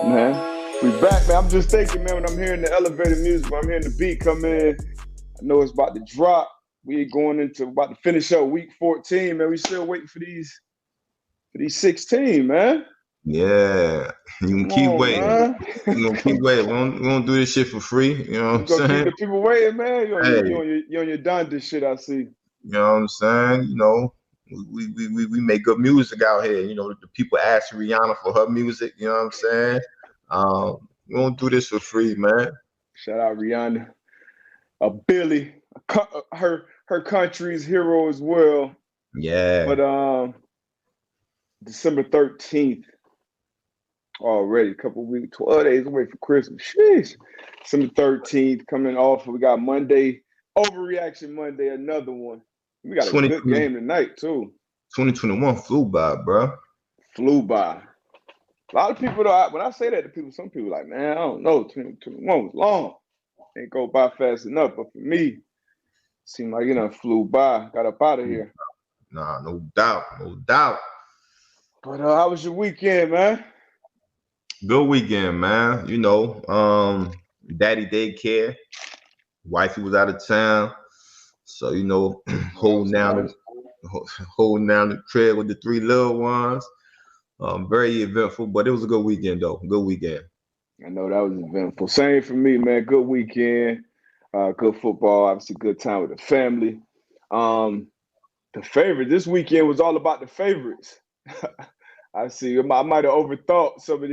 Oh, man. We back, man. I'm just thinking, man, when I'm hearing the elevator music, when I'm hearing the beat come in, I know it's about to drop. We going into about to finish up week 14, man. We still waiting for these 16, man. Yeah, you can keep waiting. Man. You gonna keep waiting. We don't do this shit for free. You know what I'm saying? Keep the people waiting, man. You Hey. on your Donda shit, I see. You know what I'm saying? You know, we make good music out here. You know, the people ask Rihanna for her music. You know what I'm saying? We don't do this for free, man. Shout out Rihanna, Billy, her country's hero as well. Yeah. But December 13th, already a couple of weeks, 12 days away from Christmas. Sheesh. December 13th coming off. We got Monday, Overreaction Monday, another one. We got a good game tonight, too. 2021 flew by, bro. Flew by. A lot of people, though, when I say that to people, some people are like, man, I don't know, 2021 was long. Ain't go by fast enough. But for me, it seemed like, flew by. Got up out of here. Nah, no doubt. But how was your weekend, man? Good weekend, man. You know, daddy daycare. Wifey was out of town. So, holding down the crib with the 3 little ones. Very eventful, but it was a good weekend, though. Good weekend. I know that was eventful. Same for me, man. Good weekend. Good football. Obviously, good time with the family. The favorite this weekend was all about the favorites. I see. I might have overthought some of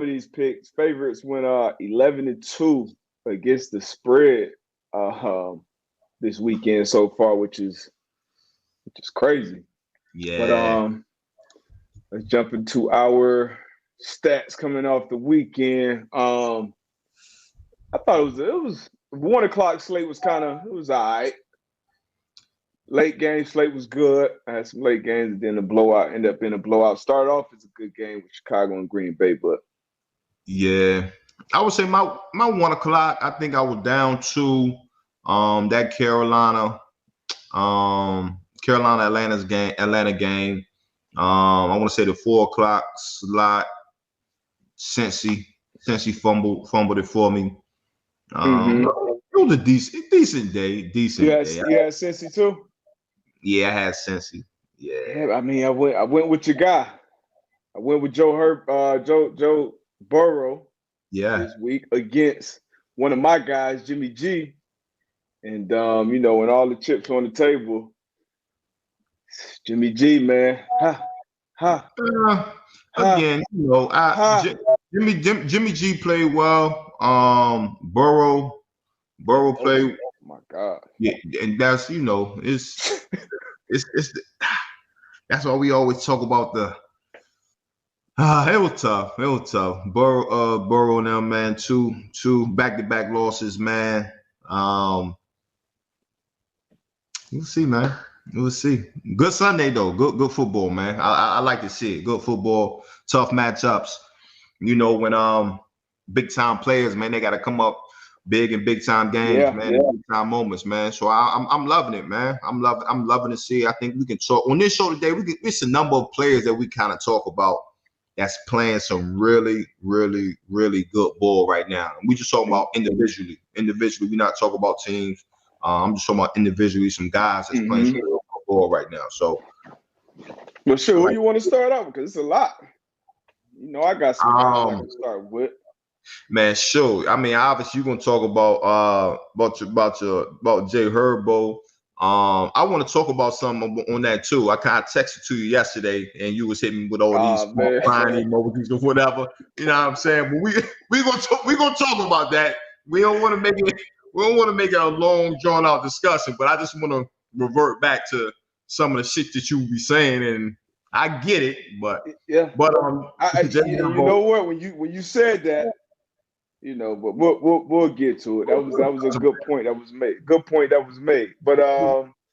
these picks. Favorites went 11-2 against the spread this weekend so far, which is crazy. Yeah. But let's jump into our stats coming off the weekend. I thought it was 1 o'clock slate was all right. Late game slate was good. I had some late games, and then the blowout ended up being a blowout. Started off as a good game with Chicago and Green Bay, but yeah, I would say my 1 o'clock. I think I was down to that Carolina Atlanta game. I want to say the 4 o'clock slot. Cincy fumbled it for me. It was a decent day. You had Cincy too? Yeah, I had Cincy. Yeah. I mean, I went with your guy. I went with Joe Burrow. Yeah. This week against one of my guys, Jimmy G. And when all the chips on the table, Jimmy G, man. Again, Jimmy G played well. Burrow played. Oh my God. Yeah, and that's it's that's why we always talk about the. It was tough. Burrow now, man. Two back-to-back losses, man. We'll see, man. We'll see. Good Sunday though. Good football, man. I like to see it. Good football. Tough matchups. When big time players, man, they got to come up big in big time games, man. Big time moments, man. So I'm loving it, man. I'm loving to see. I think we can talk on this show today. It's a number of players that we kind of talk about that's playing some really, really, really good ball right now. We just talking about individually. We're not talking about teams. I'm just talking about individually some guys that's playing some good ball right now. So, well, sure. Who you want to start out with? Because it's a lot. I got some guys I can start with. Man, sure. I mean, obviously you're gonna talk about Jay Herbo. I want to talk about something on that too. I kind of texted to you yesterday, and you was hitting me with all these crying emojis or whatever. You know what I'm saying? But we gonna talk about that. We don't want to make it a long, drawn out discussion. But I just want to revert back to some of the shit that you be saying, and I get it. But yeah. But you know what? When you said that. But we'll get to it. That was a good point that was made. But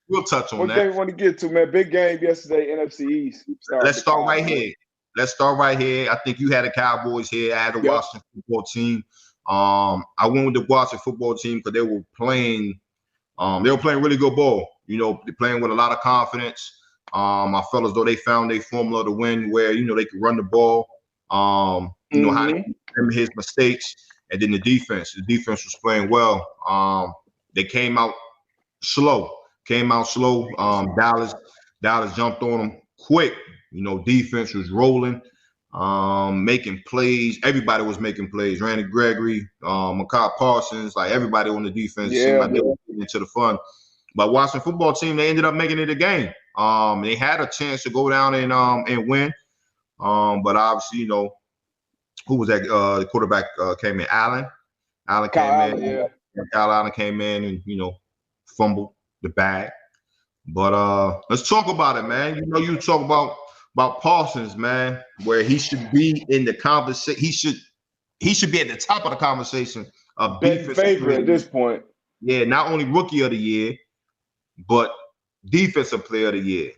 we'll touch on that. What game you want to get to, man? Big game yesterday, NFC East. Let's start right here. I think you had the Cowboys here. I had the Washington football team. I went with the Washington football team because they were playing really good ball. They're playing with a lot of confidence. I felt as though they found their formula to win where, they could run the ball. How to remember his mistakes, and then the defense. The defense was playing well. They came out slow. Dallas jumped on them quick. Defense was rolling, making plays. Everybody was making plays. Randy Gregory, Micah Parsons, like everybody on the defense seemed like they were getting into the fun. But Washington football team, they ended up making it a game. They had a chance to go down and win. But obviously, who was that? The quarterback came in. Allen came in. Kyle Allen came in and fumbled the bag. But let's talk about it, man. You talk about Parsons, man, where he should be in the conversation. He should be at the top of the conversation of defensive favorite at this point. Yeah, not only rookie of the year, but defensive player of the year.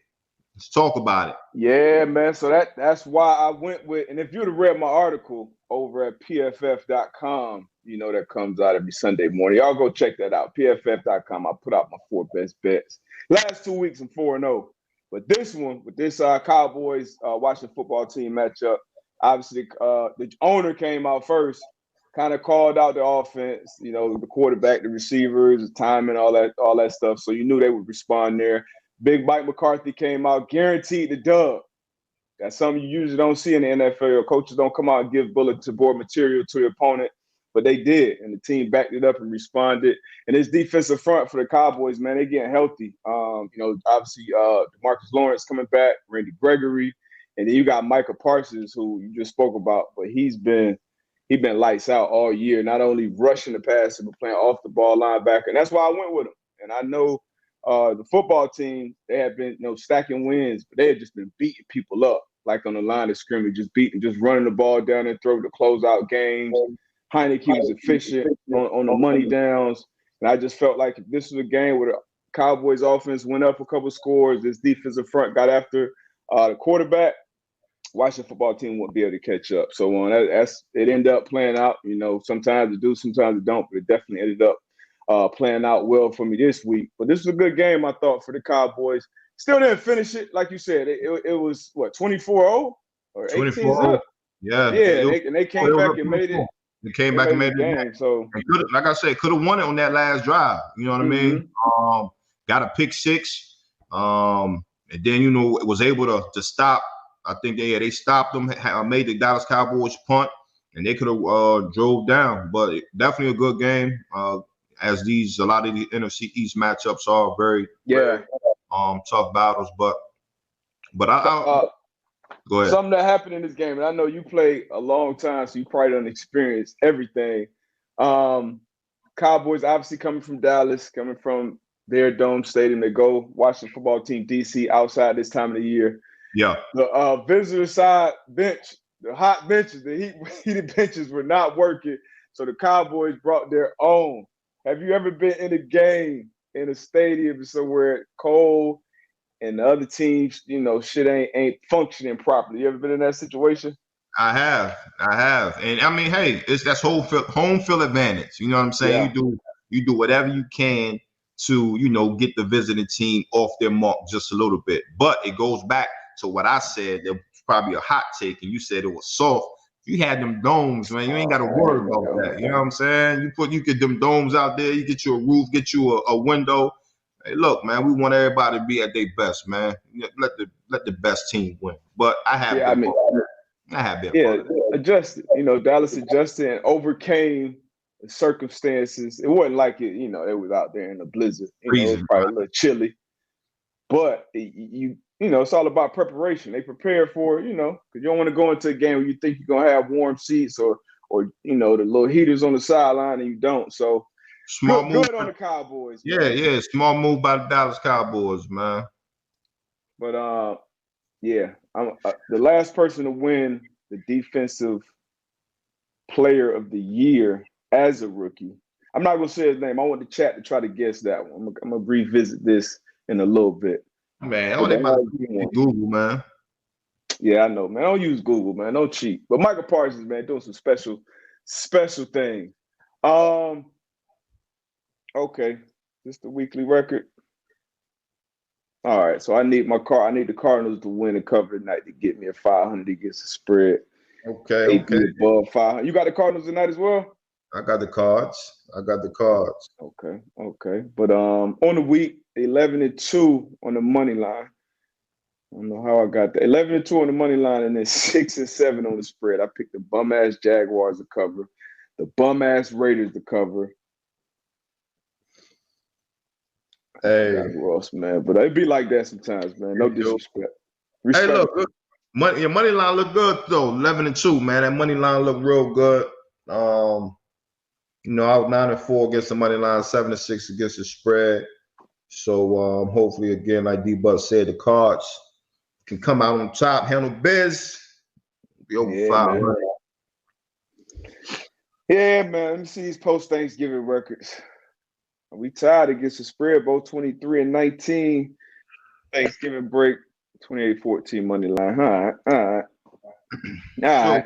Let's talk about it. Yeah, man. So that's why I went with, and if you'd have read my article over at pff.com, that comes out every Sunday morning. Y'all go check that out. pff.com. I put out my 4 best bets. Last 2 weeks I'm 4-0. But this one, with this Cowboys Washington football team matchup, obviously the owner came out first, kind of called out the offense, the quarterback, the receivers, the timing, all that stuff. So you knew they would respond there. Big Mike McCarthy came out, guaranteed the dub. That's something you usually don't see in the NFL. Coaches don't come out and give bulletin board material to the opponent, but they did, and the team backed it up and responded. And this defensive front for the Cowboys, man, they getting healthy. Obviously, Demarcus Lawrence coming back, Randy Gregory, and then you got Micah Parsons, who you just spoke about, but he's been lights out all year, not only rushing the passer, but playing off the ball linebacker. And that's why I went with him. And I know the football team, they have been stacking wins, but they have just been beating people up, like on the line of scrimmage, just running the ball down and throw to close out games. Heineke was efficient on the money downs. And I just felt like if this was a game where the Cowboys offense went up a couple scores, this defensive front got after the quarterback, Washington football team won't be able to catch up. So it ended up playing out. Sometimes it do, sometimes it don't, but it definitely ended up playing out well for me this week. But this was a good game, I thought, for the Cowboys. Still didn't finish it. Like you said, it was, what, 24-0 or 18-0? Yeah. And they came back and made it. They came back and made the game. So, like I said, could have won it on that last drive. You know what I mean? Got a pick six. And then, it was able to stop. I think they stopped them, made the Dallas Cowboys punt, and they could have drove down. But definitely a good game, as a lot of the NFC East matchups are very tough battles. But I go ahead. Something that happened in this game, and I know you played a long time, so you probably done experienced everything. Cowboys obviously coming from Dallas, coming from their dome stadium. They go watch the football team DC outside this time of the year. Yeah. The visitor side bench, the hot benches, the heated benches were not working. So the Cowboys brought their own. Have you ever been in a game in a stadium somewhere cold and the other teams, shit ain't functioning properly? You ever been in that situation? I have. And I mean, hey, that's home field advantage. You know what I'm saying? Yeah. You do whatever you can to, get the visiting team off their mark just a little bit. But it goes back to what I said. There was probably a hot take, and you said it was soft. You had them domes, man. You ain't got to worry about that. You know what I'm saying? You get them domes out there. You get you a roof, get you a window. Hey, look, man. We want everybody to be at their best, man. Let the best team win. But I have been adjusted. Dallas adjusted and overcame the circumstances. It wasn't like it. They was out there in the blizzard. It was probably a little chilly. But it's all about preparation. They prepare for, because you don't want to go into a game where you think you're gonna have warm seats or the little heaters on the sideline and you don't. So small move good on the Cowboys. Yeah, small move by the Dallas Cowboys, man. But I'm the last person to win the defensive player of the year as a rookie. I'm not gonna say his name. I want the chat to try to guess that one. I'm gonna revisit this in a little bit. Man, all they about to do Google, man. Yeah, I know, man. Don't use Google, man. Don't cheat. But Micah Parsons, man, doing some special things. Okay, this the weekly record. All right, so I need the Cardinals to win and cover tonight to get me a 500 against the spread. Okay, AP okay. above 500. You got the Cardinals tonight as well? I got the cards. Okay. But on the week, 11-2 on the money line. I don't know how I got that. 11-2 on the money line, and then 6-7 on the spread. I picked the bum ass Jaguars to cover, the bum ass Raiders to cover. Hey, who else, man? But it be like that sometimes, man. No disrespect. Hey, Respect. look, your money line look good though. 11-2, man. That money line look real good. I was 9-4 against the money line, 7-6 against the spread. So hopefully, again, like D-Buck said, the cards can come out on top, handle biz, be over 500. Yeah, man. Let me see these post-Thanksgiving records. We tied against the spread, both 23-19. Thanksgiving break, 28-14 money line. All right.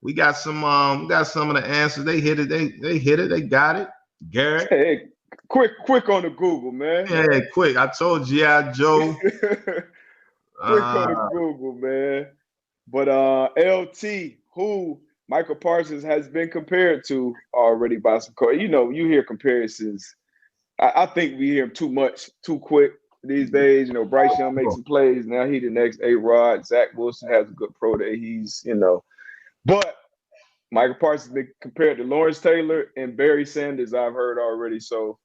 We got some of the answers. They hit it. They hit it. They got it. Garrett. Hey, quick on the Google, man. Yeah, quick. I told you, Joe. Quick on the Google, man. But LT, who Micah Parsons has been compared to already by some you hear comparisons. I think we hear him too much, too quick these days. Bryce Young makes some plays. Now he the next A-Rod. Zach Wilson has a good pro day. He's, But Micah Parsons has been compared to Lawrence Taylor and Barry Sanders, I've heard already. So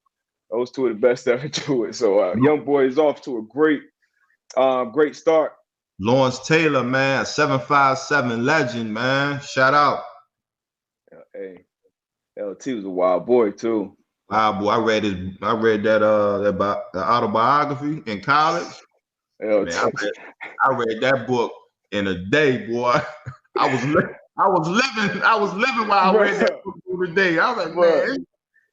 those two are the best ever do it. So young boy is off to a great start. Lawrence Taylor, man, 757 legend, man. Shout out. Hey, LT was a wild boy too. Wow, boy, I read that autobiography in college. Man, I read that book in a day, boy. I was living while I read that book every day. I was like, man,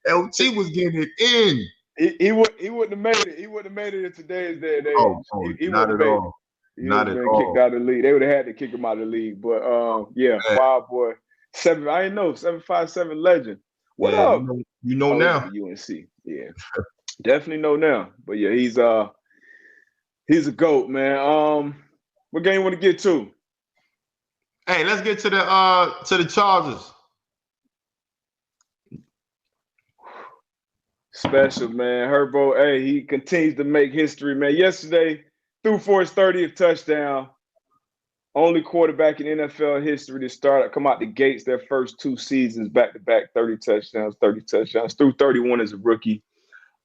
LT was getting it in. He wouldn't have made it. He wouldn't have made it in today's day and age. He not at all. Not at all. Kicked out of the league. They would have had to kick him out of the league. But wild boy. I didn't know 757 legend. What up? You know now. UNC. Yeah. Definitely know now. But yeah, he's a GOAT, man. What game you want to get to? Hey, let's get to the Chargers. Special, man. Herbo, hey, he continues to make history, man. Yesterday, threw for his 30th touchdown. Only quarterback in NFL history to come out the gates their first 2 seasons back-to-back 30 touchdowns. Threw 31 as a rookie.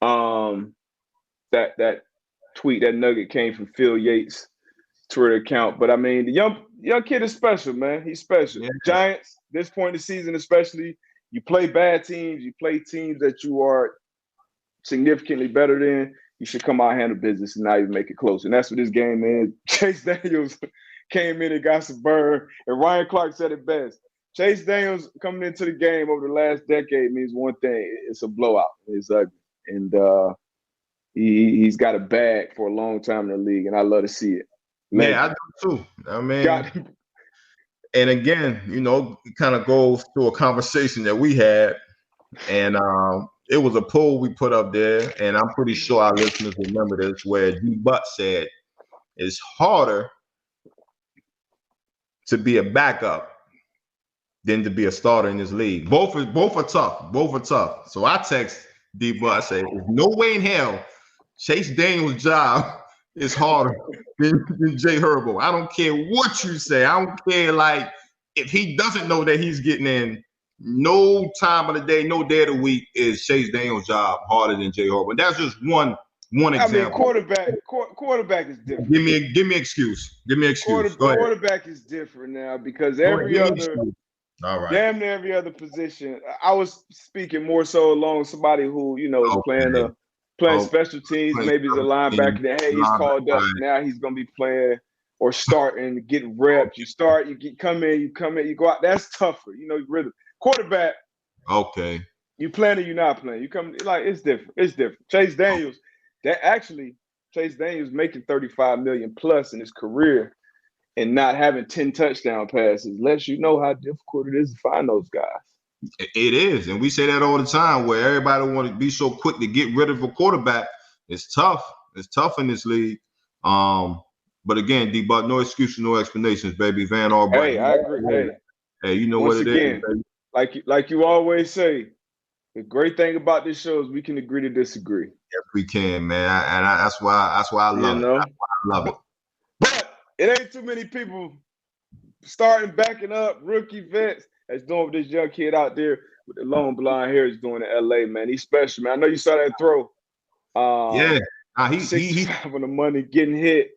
That tweet, that nugget came from Phil Yates' Twitter account. But I mean, the young kid is special, man. He's special. Yeah. Giants, this point in the season especially, you play bad teams, you play teams that you are significantly better than, you should come out and handle business and not even make it close. And that's what this game is. Chase Daniels came in and got some burn. And Ryan Clark said it best. Chase Daniels coming into the game over the last decade means one thing. It's a blowout. It's ugly. And he's got a bag for a long time in the league, and I love to see it. Yeah, I do too. I mean, and again, it kind of goes to a conversation that we had, and it was a poll we put up there, and I'm pretty sure our listeners remember this, where D-Buck said it's harder to be a backup than to be a starter in this league. Both are tough. So I text D-Buck, I say, there's no way in hell Chase Daniels' job is harder than Jay Herbo. I don't care what you say. I don't care, if he doesn't know that he's getting in, no time of the day, no day of the week is Chase Daniels' job harder than Jay Herbo. That's just one example. I mean, quarterback is different. Give me an excuse. Quarterback is different now because damn near every other position. I was speaking more so along somebody who is playing special teams. Maybe he's a linebacker. That he's called up. Now he's gonna be playing or starting, getting reps. You start, you come in, you go out. That's tougher. Rhythm. Quarterback. Okay. You playing or you not playing. You come it's different. Chase Daniels. Chase Daniels making $35 million plus in his career and not having 10 touchdown passes lets you know how difficult it is to find those guys. It is, and we say that all the time, where everybody want to be so quick to get rid of a quarterback. It's tough. It's tough in this league. But again, D-Buck, no excuses, no explanations, baby. Van Albright. Hey, I agree. Hey, you know Once what it is, again, baby. like you always say, the great thing about this show is we can agree to disagree. Yes, we can, man. That's why I love it. That's why I love it. But it ain't too many people starting, backing up, rookie vets that's doing what this young kid out there with the long blonde hair is doing in LA, man. He's special, man. I know you saw that throw. Yeah. He 65 on the money, getting hit.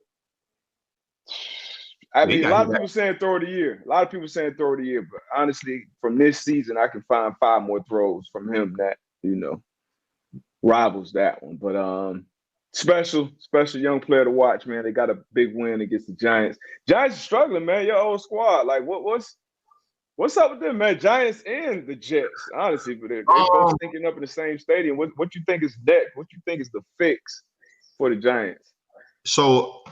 I mean, a lot of people saying throw of the year. A lot of people saying throw of the year, but honestly, from this season, I can find 5 more throws from him that, rivals that one. But special young player to watch, man. They got a big win against the Giants. Giants are struggling, man. Your old squad. Like, what's up with them, man? Giants and the Jets, honestly, but they're both stinking up in the same stadium. What you think is next? What you think is the fix for the Giants? So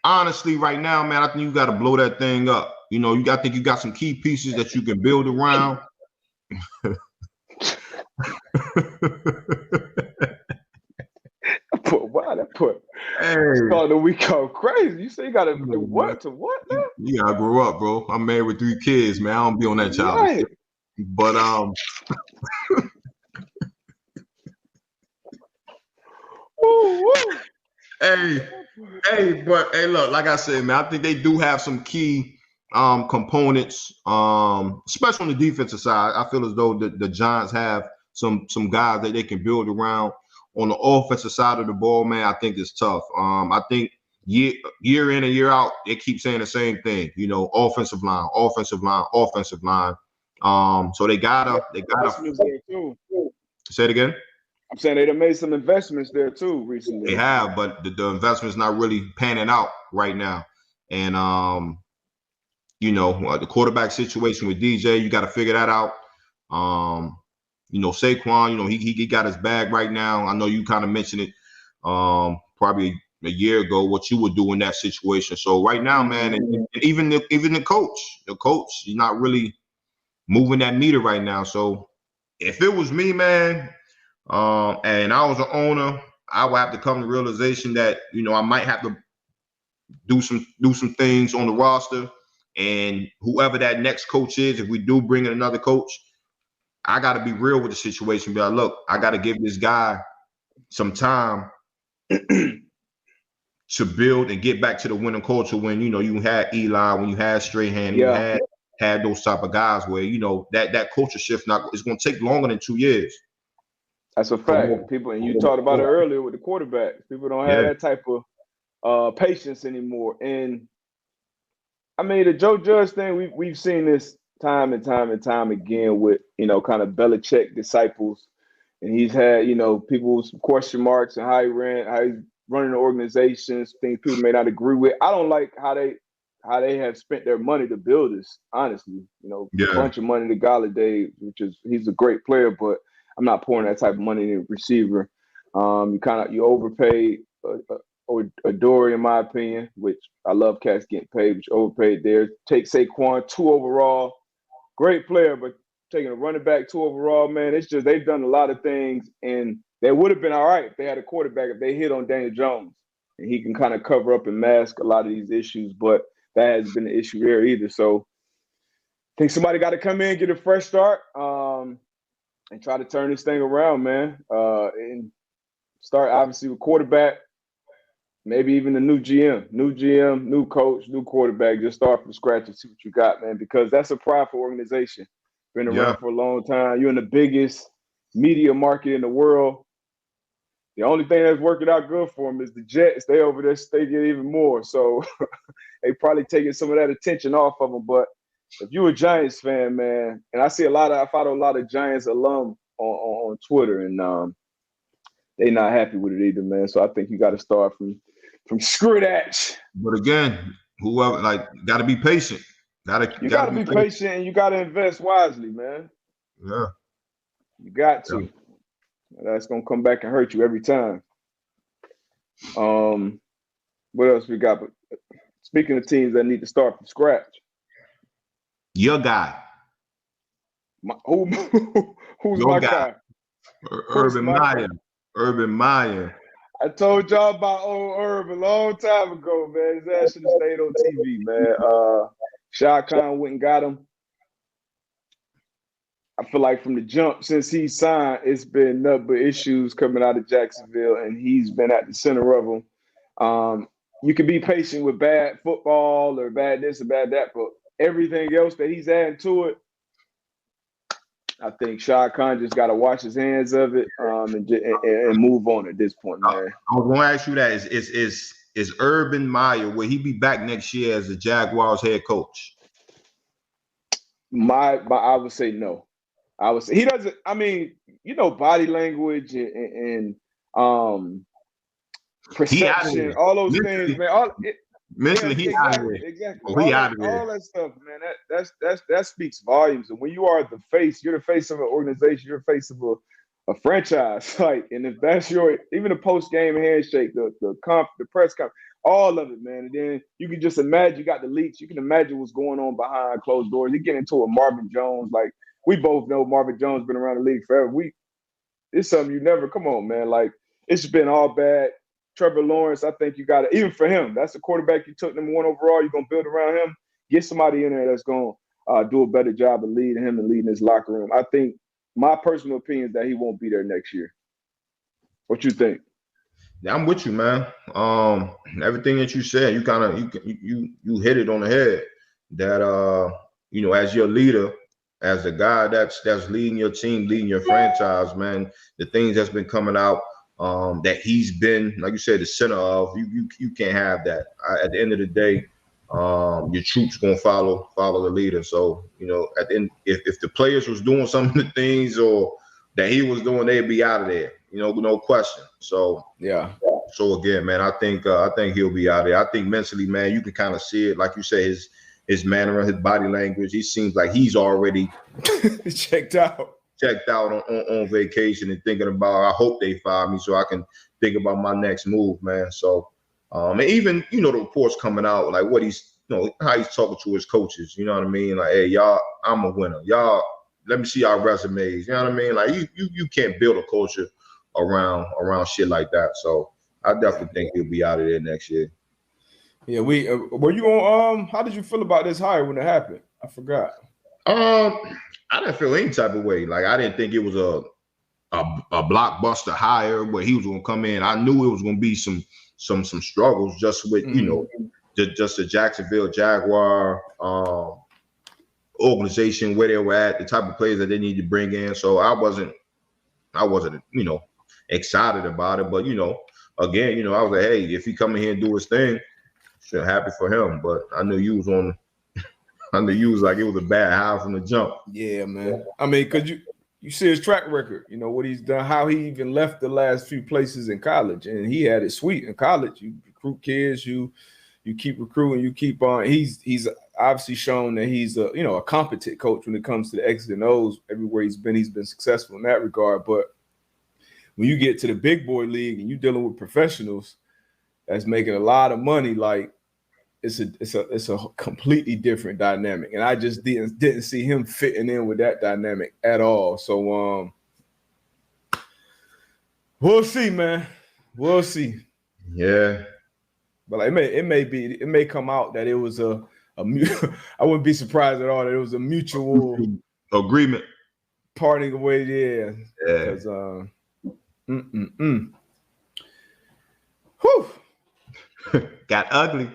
honestly, right now, man, I think you got to blow that thing up. I think you got some key pieces that you can build around. Starting the week off crazy. You say you gotta do what to what now? You gotta grow up, bro. I'm married with 3 kids, man. I don't be on that child. Right. But Hey, look, like I said, man, I think they do have some key components, especially on the defensive side. I feel as though the Giants have some guys that they can build around. On the offensive side of the ball, man, I think it's tough. I think year in and year out, they keep saying the same thing. Offensive line. So they gotta say it again. I'm saying they've made some investments there too recently. They have, but the investment's not really panning out right now. And the quarterback situation with DJ, you got to figure that out. Saquon, he got his bag right now. I know you kind of mentioned it probably a year ago what you would do in that situation. So right now, man, and even the coach, he's not really moving that meter right now. So if it was me, man, and I was an owner, I would have to come to the realization that I might have to do some things on the roster, and whoever that next coach is, if we do bring in another coach, I got to be real with the situation. Be like, look, I got to give this guy some time to build and get back to the winning culture. When you had Eli, when you had Strahan, you had those type of guys where that culture shift it's going to take longer than 2 years. That's a fact. People, and you talked about it earlier with the quarterbacks. People don't have that type of patience anymore. And I mean, the Joe Judge thing, we've seen this time and time again with kind of Belichick disciples, and he's had people's question marks and how he's running the organizations, things people may not agree with. I don't like how they have spent their money to build this. Honestly, a bunch of money to Galladay, he's a great player, but I'm not pouring that type of money in a receiver. You overpaid Adore, in my opinion, which I love cats getting paid, which overpaid there. Take Saquon 2 overall, great player, but taking a running back 2 overall, man, it's just they've done a lot of things, and they would have been all right if they had a quarterback, if they hit on Daniel Jones, and he can kind of cover up and mask a lot of these issues, but that hasn't been an issue there either. So I think somebody got to come in, get a fresh start, and try to turn this thing around, man, and start obviously with quarterback. Maybe even a new GM, new coach, new quarterback. Just start from scratch and see what you got, man, because that's a prideful organization. Been around for a long time. You're in the biggest media market in the world. The only thing that's working out good for them is the Jets. They over there, they get even more. So they probably taking some of that attention off of them. But if you're a Giants fan, man, and I follow a lot of Giants alum on Twitter, and they not happy with it either, man. So I think you got to start from scratch. But again, whoever got to be patient. You got to be patient, and you got to invest wisely, man. Yeah, you got to. Yeah. That's gonna come back and hurt you every time. What else we got? But speaking of teams that need to start from scratch, your guy. Who's your my guy? Urban Meyer. I told y'all about old Herb a long time ago, man. His ass should have stayed on TV, man. Shah Khan went and got him. I feel like from the jump since he signed, it's been nothing but issues coming out of Jacksonville, and he's been at the center of them. You can be patient with bad football or bad this or bad that, but everything else that he's adding to it, I think Shad Khan just got to wash his hands of it and move on at this point, man. I was going to ask you that: is Urban Meyer, will he be back next year as the Jaguars head coach? I would say no. I would say he doesn't. I mean, body language and perception, all those things, man. Mentally, he out of there. Exactly. Oh, he out of there. All that stuff, man. That speaks volumes. And when you are the face, you're the face of an organization. You're the face of a franchise. Like, and if that's even the post game handshake, the press conference, all of it, man. And then you can just imagine. You got the leaks. You can imagine what's going on behind closed doors. You get into a Marvin Jones. Like, we both know Marvin Jones been around the league forever. It's something you never. Come on, man. Like, it's been all bad. Trevor Lawrence, I think you got to, even for him, that's the quarterback you took number 1 overall. You're going to build around him. Get somebody in there that's going to do a better job of leading him and leading his locker room. I think my personal opinion is that he won't be there next year. What you think? Yeah, I'm with you, man. Everything that you said, you kind of you hit it on the head. That as your leader, as the guy that's leading your team, leading your franchise, man, the things that's been coming out. That he's been, like you said, the center of. You can't have that. At the end of the day, your troops gonna follow the leader. So at the end, if the players was doing some of the things or that he was doing, they'd be out of there. No question. So yeah. So again, man, I think he'll be out of there. I think mentally, man, you can kind of see it, like you say, his manner, his body language. He seems like he's already checked out on vacation and thinking about, I hope they fire me so I can think about my next move, man. So, and even, the reports coming out, like what he's, how he's talking to his coaches, you know what I mean? Like, hey, y'all, I'm a winner. Y'all, let me see our resumes. You know what I mean? Like, you can't build a culture around shit like that. So I definitely think he'll be out of there next year. Yeah, were you on, how did you feel about this hire when it happened? I forgot. I didn't feel any type of way. Like, I didn't think it was a blockbuster hire where he was going to come in. I knew it was going to be some struggles just with just the Jacksonville Jaguar organization, where they were at, the type of players that they need to bring in. So I wasn't excited about it. But again, I was like, hey, if he come in here and do his thing, sure, happy for him. But I knew you was on. I knew you was like, it was a bad hire from the jump. Yeah, man. I mean, because you see his track record, what he's done, how he even left the last few places in college. And he had it sweet in college. You recruit kids, you keep recruiting, you keep on. He's obviously shown that he's a competent coach when it comes to the X's and O's. Everywhere he's been successful in that regard. But when you get to the big boy league and you're dealing with professionals that's making a lot of money, like, it's a completely different dynamic, and I just didn't see him fitting in with that dynamic at all. So we'll see, man. We'll see. Yeah, but like, it may come out that it was a I wouldn't be surprised at all that it was a mutual agreement, parting away. Yeah. Because whew. Got ugly.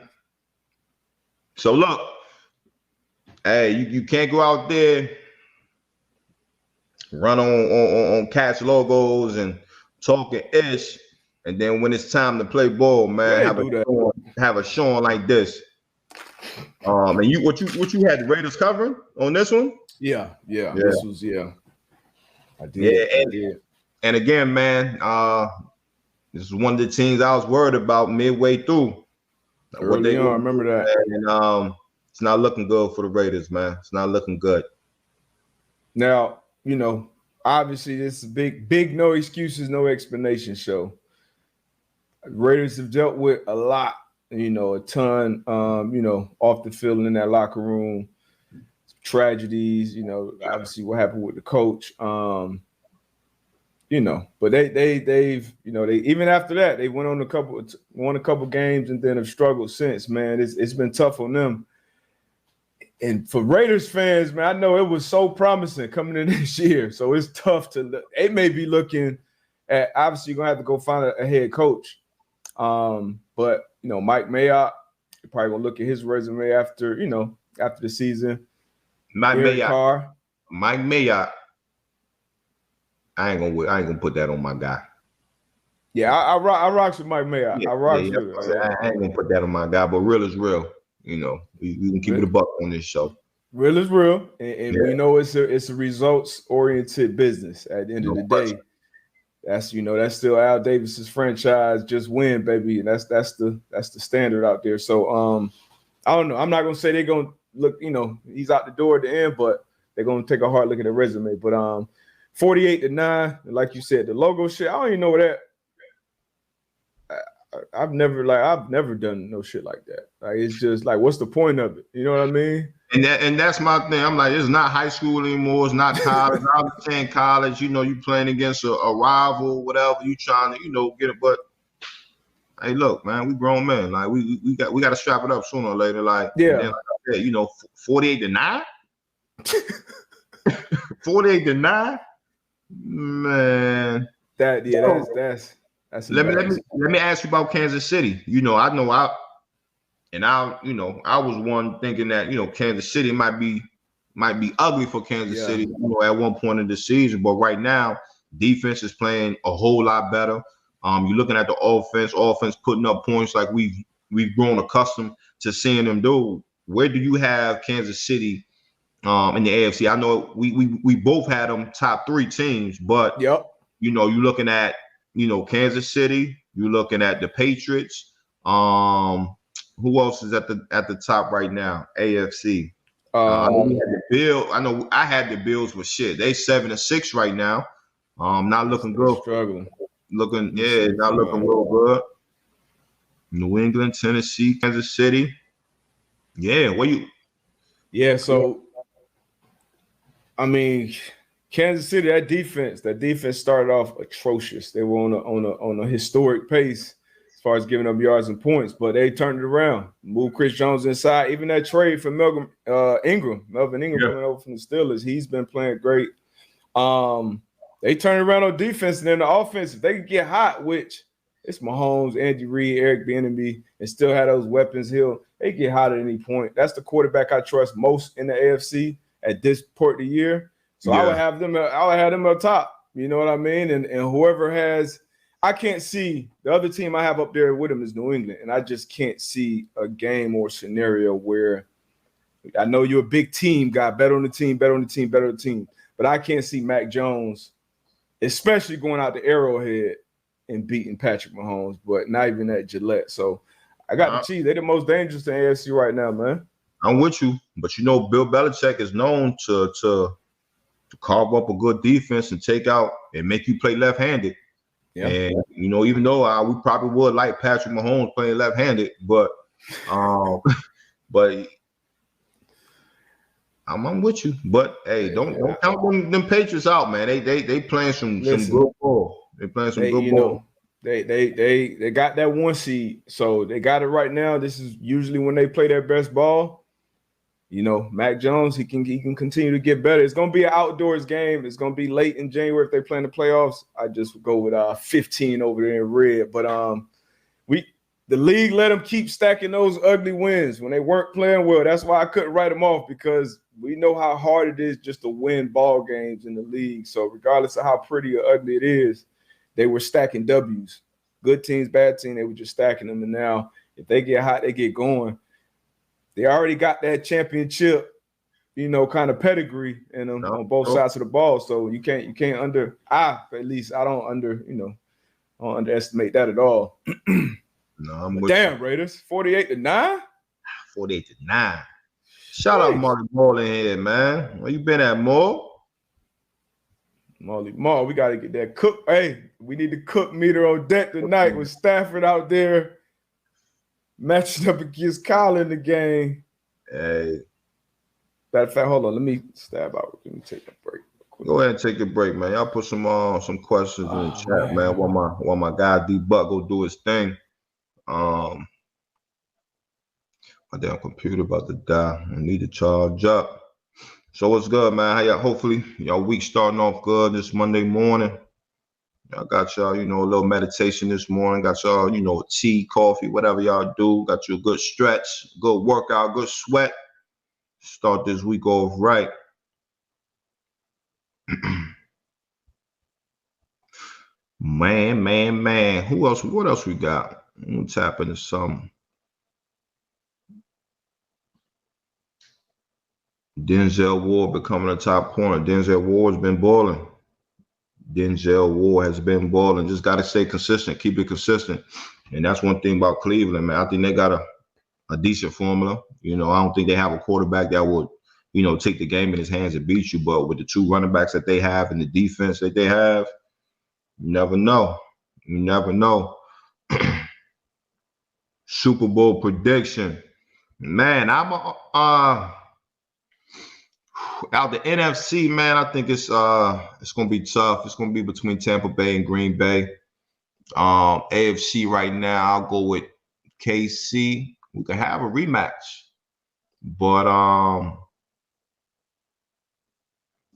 So look, hey, you can't go out there, run on catch logos and talking ish, and then when it's time to play ball, man, have a showing like this. And what you had the Raiders covering on this one? Yeah. This was I did. Yeah, I did. And again, man, this is one of the teams I was worried about midway through. Early on, I remember that. And it's not looking good for the Raiders, man. It's not looking good. Now, obviously this is big no excuses, no explanation show. Raiders have dealt with a lot, a ton, off the field and in that locker room. Tragedies, obviously what happened with the coach. But they've even after that, they won a couple games and then have struggled since, man. It's been tough on them. And for Raiders fans, man, I know it was so promising coming in this year. So it's tough to look. It may be looking at, obviously, you're going to have to go find a head coach. But, Mike Mayock, you're probably going to look at his resume after the season. Mike Mayock. I ain't gonna put that on my guy. Yeah, I rock with Mike Mayock. Yeah, I ain't gonna put that on my guy, but real is real. We can keep it a buck on this show. Real is real, and we know it's a results-oriented business. At the end of the day, that's still Al Davis's franchise. Just win, baby, and that's the standard out there. So I don't know. I'm not gonna say they're gonna look. He's out the door at the end, but they're gonna take a hard look at the resume. But 48-9, like you said, the logo shit. I don't even know what that. I've never done no shit like that. Like, it's just like, what's the point of it? You know what I mean? And that's my thing. I'm like, it's not high school anymore. It's not college. I'm saying college. You playing against a rival, whatever. You trying to get it. But hey, look, man, we grown men. Like we got to strap it up sooner or later. Like 48-9, 48-9, man. That's. Let me ask you about Kansas City. I was one thinking that Kansas City might be ugly for Kansas City at one point in the season, but right now defense is playing a whole lot better. You're looking at the offense putting up points like we've grown accustomed to seeing them do. Where do you have Kansas City in the AFC? I know we both had them top 3 teams, but you're looking at Kansas City. You're looking at the Patriots. Who else is at the top right now? AFC. I know I had the Bills with shit. They 7-6 right now. Not looking good. Struggling. Not looking real good. New England, Tennessee, Kansas City. Yeah, so I mean, Kansas City, that defense started off atrocious. They were on a historic pace as far as giving up yards and points, but they turned it around. Moved Chris Jones inside. Even that trade for Melvin Ingram coming over from the Steelers, he's been playing great. They turned around on defense, and then the offense, if they can get hot, which it's Mahomes, Andy Reid, Eric Bieniemy, and still have those weapons here, they get hot at any point. That's the quarterback I trust most in the AFC at this point of the year. So I would have them up top. You know what I mean? And whoever has, I can't see the other team I have up there with them is New England, and I just can't see a game or scenario where I know you're a big team guy, bet on the team, but I can't see Mac Jones, especially going out the Arrowhead and beating Patrick Mahomes, but not even at Gillette. So I got the Chiefs. They're the most dangerous in AFC right now, man. I'm with you, but Bill Belichick is known to carve up a good defense and take out and make you play left-handed. Yeah. And even though we probably would like Patrick Mahomes playing left-handed, but I'm with you. But hey, don't count them Patriots out, man. They playing some good ball. They playing some good ball. They got that 1 seed, so they got it right now. This is usually when they play their best ball. Mac Jones, he can continue to get better. It's going to be an outdoors game. It's going to be late in January if they play in the playoffs. I just go with 15 over there in red. But the league let them keep stacking those ugly wins when they weren't playing well. That's why I couldn't write them off, because we know how hard it is just to win ball games in the league. So regardless of how pretty or ugly it is, they were stacking W's. Good teams, bad teams, they were just stacking them. And now if they get hot, they get going. They already got that championship, kind of pedigree in them on both sides of the ball. So you can't I don't underestimate that at all. Damn, Raiders, 48-9? 48-9. Shout out Marty Ball in here, man. Where you been at, Mo? Molly, we got to get that cook. Hey, we need the cook meter on deck tonight with Stafford out there matching up against Kyle in the game. Hey. Matter of fact, hold on. Let me stab out. Let me take a break. Go ahead and take a break, man. Y'all put some questions in the chat, man. While my guy D Buck go do his thing. My damn computer about to die. I need to charge up. So what's good, man? How y'all? Hopefully y'all week starting off good this Monday morning. I got y'all, a little meditation this morning. Got y'all, tea, coffee, whatever y'all do. Got you a good stretch, good workout, good sweat. Start this week off right. Man. Who else? What else we got? I'm tap into something. Denzel Ward becoming a top corner. Denzel Ward has been balling. Just got to stay consistent, keep it consistent. And that's one thing about Cleveland, man. I think they got a decent formula. I don't think they have a quarterback that would, take the game in his hands and beat you. But with the two running backs that they have and the defense that they have, you never know. Super Bowl prediction. Man, I'm out the NFC, man. I think it's gonna be tough. It's gonna be between Tampa Bay and Green Bay. AFC right now, I'll go with KC. We can have a rematch, but I'm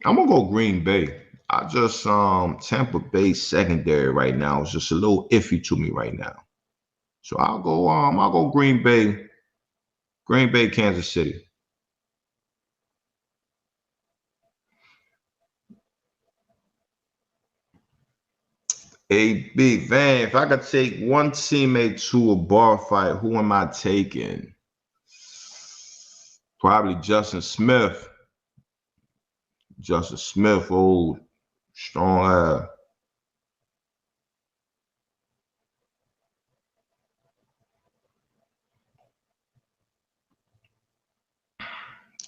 gonna go Green Bay. I just Tampa Bay secondary right now is just a little iffy to me right now, so I'll go Green Bay, Kansas City. AB, man, if I could take one teammate to a bar fight, who am I taking? Probably Justin Smith. Old, strong.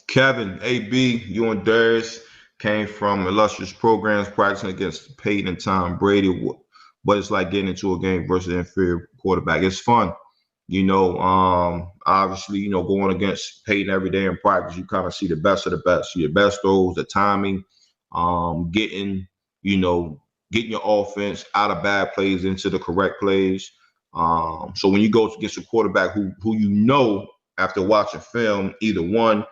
Kevin, AB, you and Darius came from illustrious programs practicing against Peyton and Tom Brady. What it's like getting into a game versus an inferior quarterback. It's fun. Obviously, going against Peyton every day in practice, you kind of see the best of the best. Your best throws, the timing, getting your offense out of bad plays into the correct plays. So when you go against a quarterback who after watching film, either one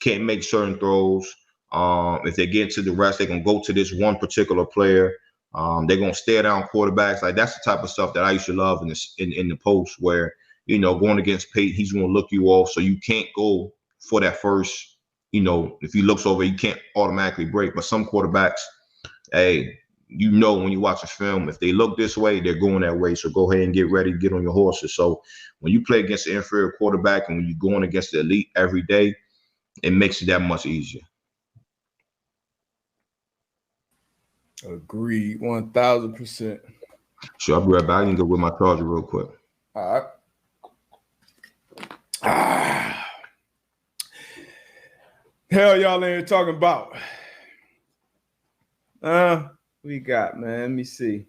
can't make certain throws. If they get into the rest, they're gonna go to this one particular player. They're gonna stare down quarterbacks. Like that's the type of stuff that I used to love in the post where going against Peyton, he's gonna look you off, so you can't go for that first. If he looks over, you can't automatically break. But some quarterbacks, hey, when you watch a film, if they look this way, they're going that way. So go ahead and get ready, get on your horses. So when you play against the inferior quarterback and when you're going against the elite every day, it makes it that much easier. Agreed, 1,000%. Sure, I'll be right back. I can go with my charger real quick. All right. Hell, y'all ain't talking about. We got, man. Let me see.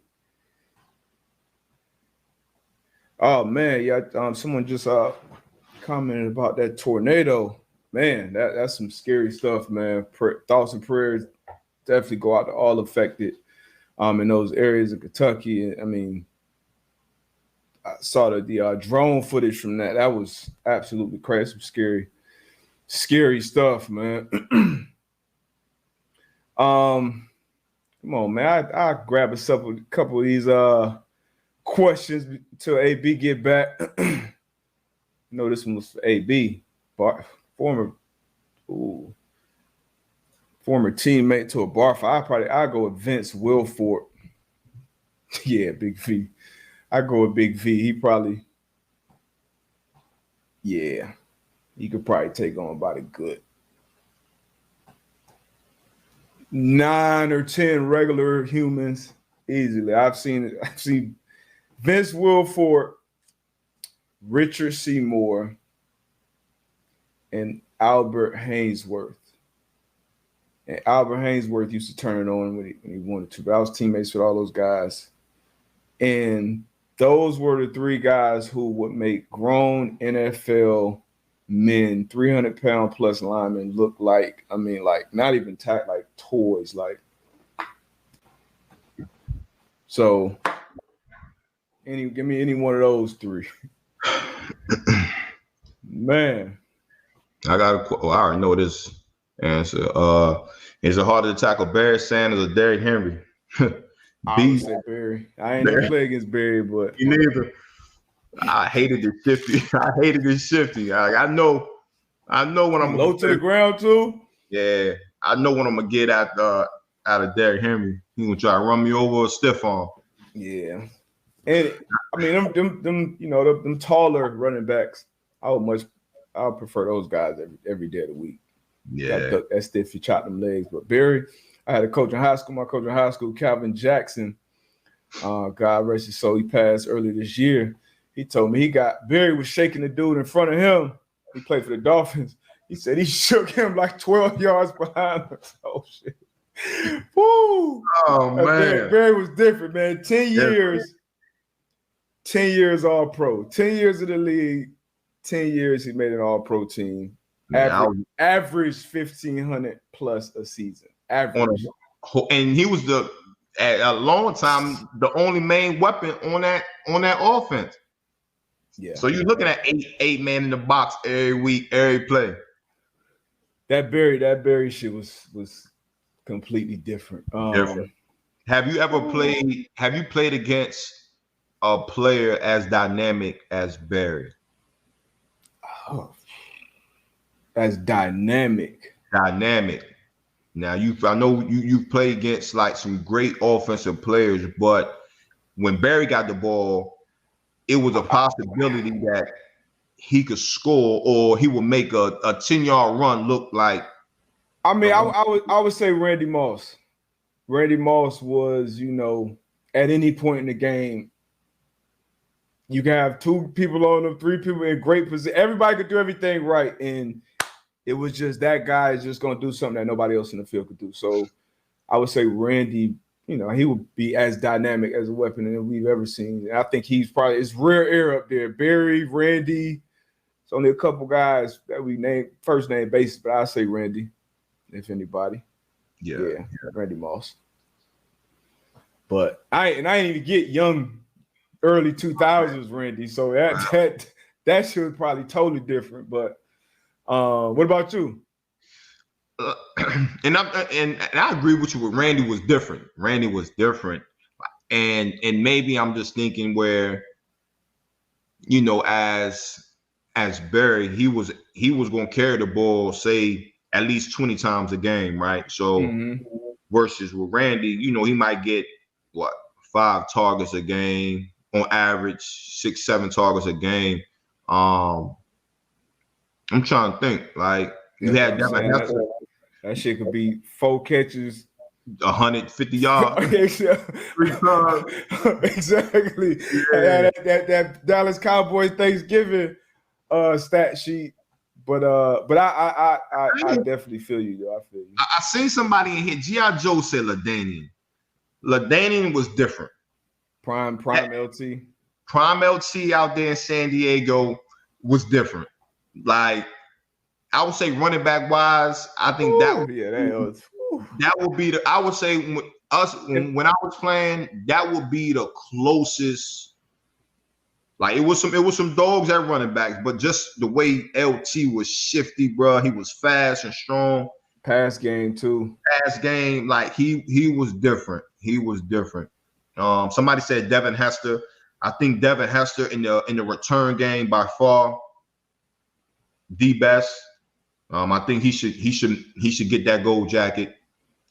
Oh man, yeah. Someone just commented about that tornado. Man, that's some scary stuff, man. Thoughts and prayers definitely go out to all affected in those areas of Kentucky. I mean, I saw the drone footage from that. That was absolutely crazy. Some scary stuff, man. Come on, man. I grab a couple of these questions until AB get back. This one was for AB, former teammate to a bar fight. I go with Vince Wilfork. Yeah, Big V. I go with Big V. He probably, yeah, he could probably take on about a good 9 or 10 regular humans easily. I've seen Vince Wilfork, Richard Seymour, and Albert Hainsworth. And Albert Hainsworth used to turn it on when he wanted to. But I was teammates with all those guys. And those were the three guys who would make grown NFL men, 300-pound plus linemen look like, not even like toys. So give me any one of those three. Man. I already know this answer. Is it harder to tackle Barry Sanders or Derrick Henry? I would say Barry. I ain't never played against Barry, but you neither. I hated this shifty. I know when I'm low to the ground too. Yeah, I know when I'm gonna get out of Derrick Henry. He gonna try to run me over or stiff arm. Yeah, and I mean them you know them taller running backs. I would prefer those guys every day of the week. Yeah, that stiff, you chop them legs. But Barry, I had a coach in high school. My coach in high school, Calvin Jackson. God rest his soul. He passed earlier this year. He told me Barry was shaking the dude in front of him. He played for the Dolphins. He said he shook him like 12 yards behind him. Oh shit! Woo! Oh man, Barry was different, man. 10 years All Pro. 10 years in the league. 10 years he made an All Pro team. Average 1,500 plus a season. Average. And he was a long time the only main weapon on that offense. Yeah. So you're looking at eight man in the box every week, every play. That Barry shit was completely different. Have you played against a player as dynamic as Barry? Oh. As dynamic. Now I know you've played against like some great offensive players, but when Barry got the ball, it was a possibility that he could score or he would make a 10-yard run look like. I mean, I would say Randy Moss. Randy Moss was, at any point in the game, you can have 2 people on them, 3 people in great position. Everybody could do everything right, and it was just that guy is just going to do something that nobody else in the field could do. So I would say Randy, he would be as dynamic as a weapon that we've ever seen. And I think he's probably it's rare air up there. Barry, Randy. It's only a couple guys that we name first name basis, but I say Randy, if anybody. Yeah, Randy Moss. But I ain't even get young early 2000s Randy. So that shit was probably totally different. But what about you? And I agree with you. With Randy was different. And maybe I'm just thinking where, as Barry, he was going to carry the ball, say at least 20 times a game, right? So versus with Randy, he might get 5 targets a game on average, 6, 7 targets a game. I'm trying to think. Like you had Devin Hester. That shit could be 4 catches, 150 yards, 3 times. Exactly. Yeah. That Dallas Cowboys Thanksgiving stat sheet. But I definitely feel you though. I feel you. I seen somebody in here. G.I. Joe said LaDainian. LaDainian was different. Prime LT. Prime LT out there in San Diego was different. Like I would say running back wise, I think that would be I would say when I was playing, that would be the closest. Like it was some dogs at running backs, but just the way LT was shifty, bro. He was fast and strong. Pass game too. Like he was different. Somebody said Devin Hester. I think Devin Hester in the return game by far the best. I think he should get that gold jacket.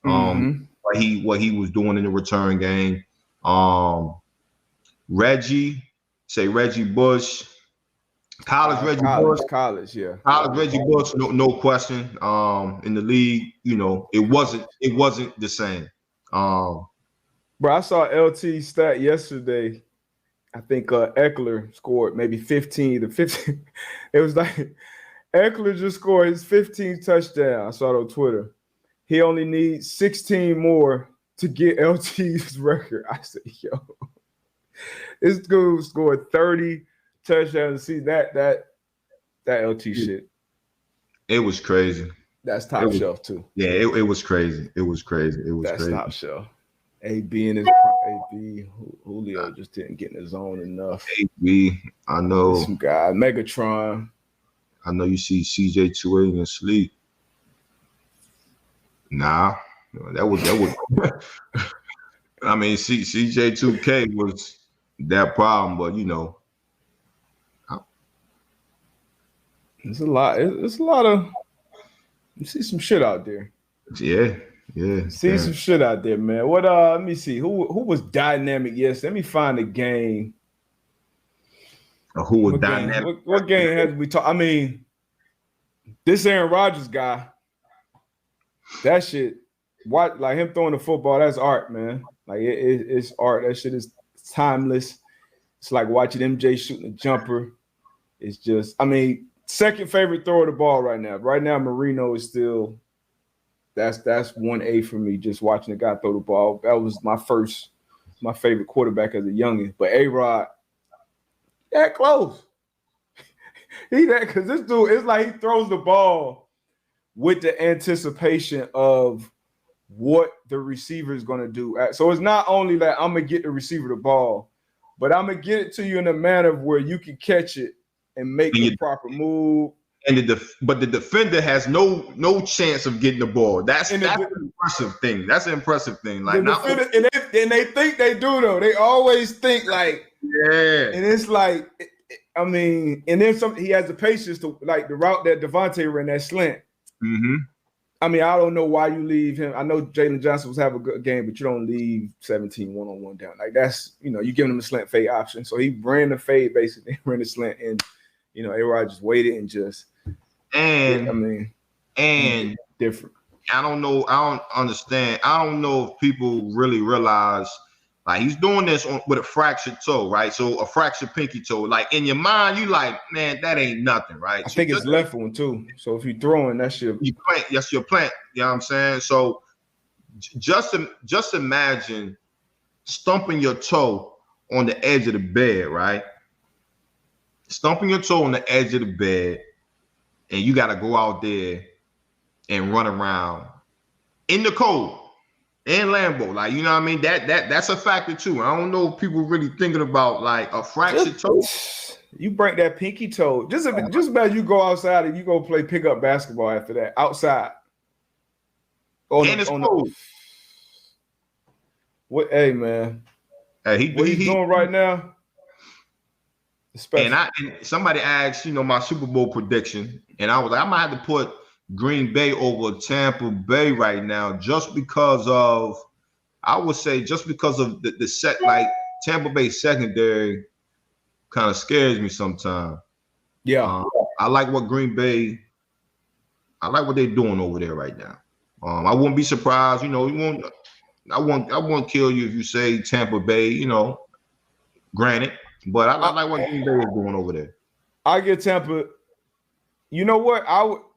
What he was doing in the return game. Reggie Bush, Reggie Bush, no question. In the league, it wasn't the same. Bro, I saw LT stat yesterday. I think Eckler scored maybe 15 to 15. It was like Eckler just scored his 15th touchdown. I saw it on Twitter. He only needs 16 more to get LT's record. I said, yo, this dude scored 30 touchdowns. See that LT shit. It was crazy. That's top shelf too. Yeah, it was crazy. That's crazy. Top shelf. AB Julio just didn't get in the zone enough. AB, I know. Some guy, Megatron. I know you see CJ2A in your sleep. Nah, that was. I mean, CJ2K was that problem, but It's a lot. It's a lot of. You see some shit out there. Yeah. See some shit out there, man. What? Let me see. Who was dynamic? Yes. Let me find a game. Who was dynamic? What game has we talk? I mean, this Aaron Rodgers guy. That shit. What, like him throwing the football? That's art, man. Like it's art. That shit is timeless. It's like watching MJ shooting a jumper. It's just. I mean, second favorite thrower of the ball right now. Right now, Marino is still. That's 1A for me. Just watching the guy throw the ball. That was my favorite quarterback as a youngin. But A-Rod, that close. He that because this dude, it's like he throws the ball with the anticipation of what the receiver is going to do. So it's not only that I'm going to get the receiver the ball, but I'm going to get it to you in a manner where you can catch it and make the proper move. And but the defender has no chance of getting the ball. That's an impressive thing. That's an impressive thing. Like the defender, and they think they do though. They always think like And it's like, I mean, and then he has the patience to like the route that Devontae ran, that slant. Mm-hmm. I mean, I don't know why you leave him. I know Jalen Johnson was having a good game, but you don't leave 17 one-on-one down. Like that's, you giving him a slant fade option. So he ran the fade basically, ran the slant, and A-Rod just waited and just. And different. I don't know. I don't understand. I don't know if people really realize, like, he's doing this with a fractured toe, right? So a fractured pinky toe. Like in your mind, you like, man, that ain't nothing, right? I think it's left one too. So if you're throwing, that's your plant. That's your plant. You know what I'm saying? So just imagine stumping your toe on the edge of the bed, right? Stumping your toe on the edge of the bed. And you got to go out there and run around in the cold in Lambeau. Like, you know what I mean? That's a factor too. I don't know if people really thinking about like a fractured toe. You break that pinky toe. Just about you go outside and you go play pickup basketball after that outside. It's cold. Hey man. Hey, what he's doing right now? And somebody asked, my Super Bowl prediction, and I was like, I might have to put Green Bay over Tampa Bay right now, just because of, I would say, just because of the set, like Tampa Bay secondary, kind of scares me sometimes. Yeah, I like what Green Bay, I like what they're doing over there right now. I wouldn't be surprised, I won't kill you if you say Tampa Bay, granted. But I like what Green Bay is doing over there. I get Tampa. You know what?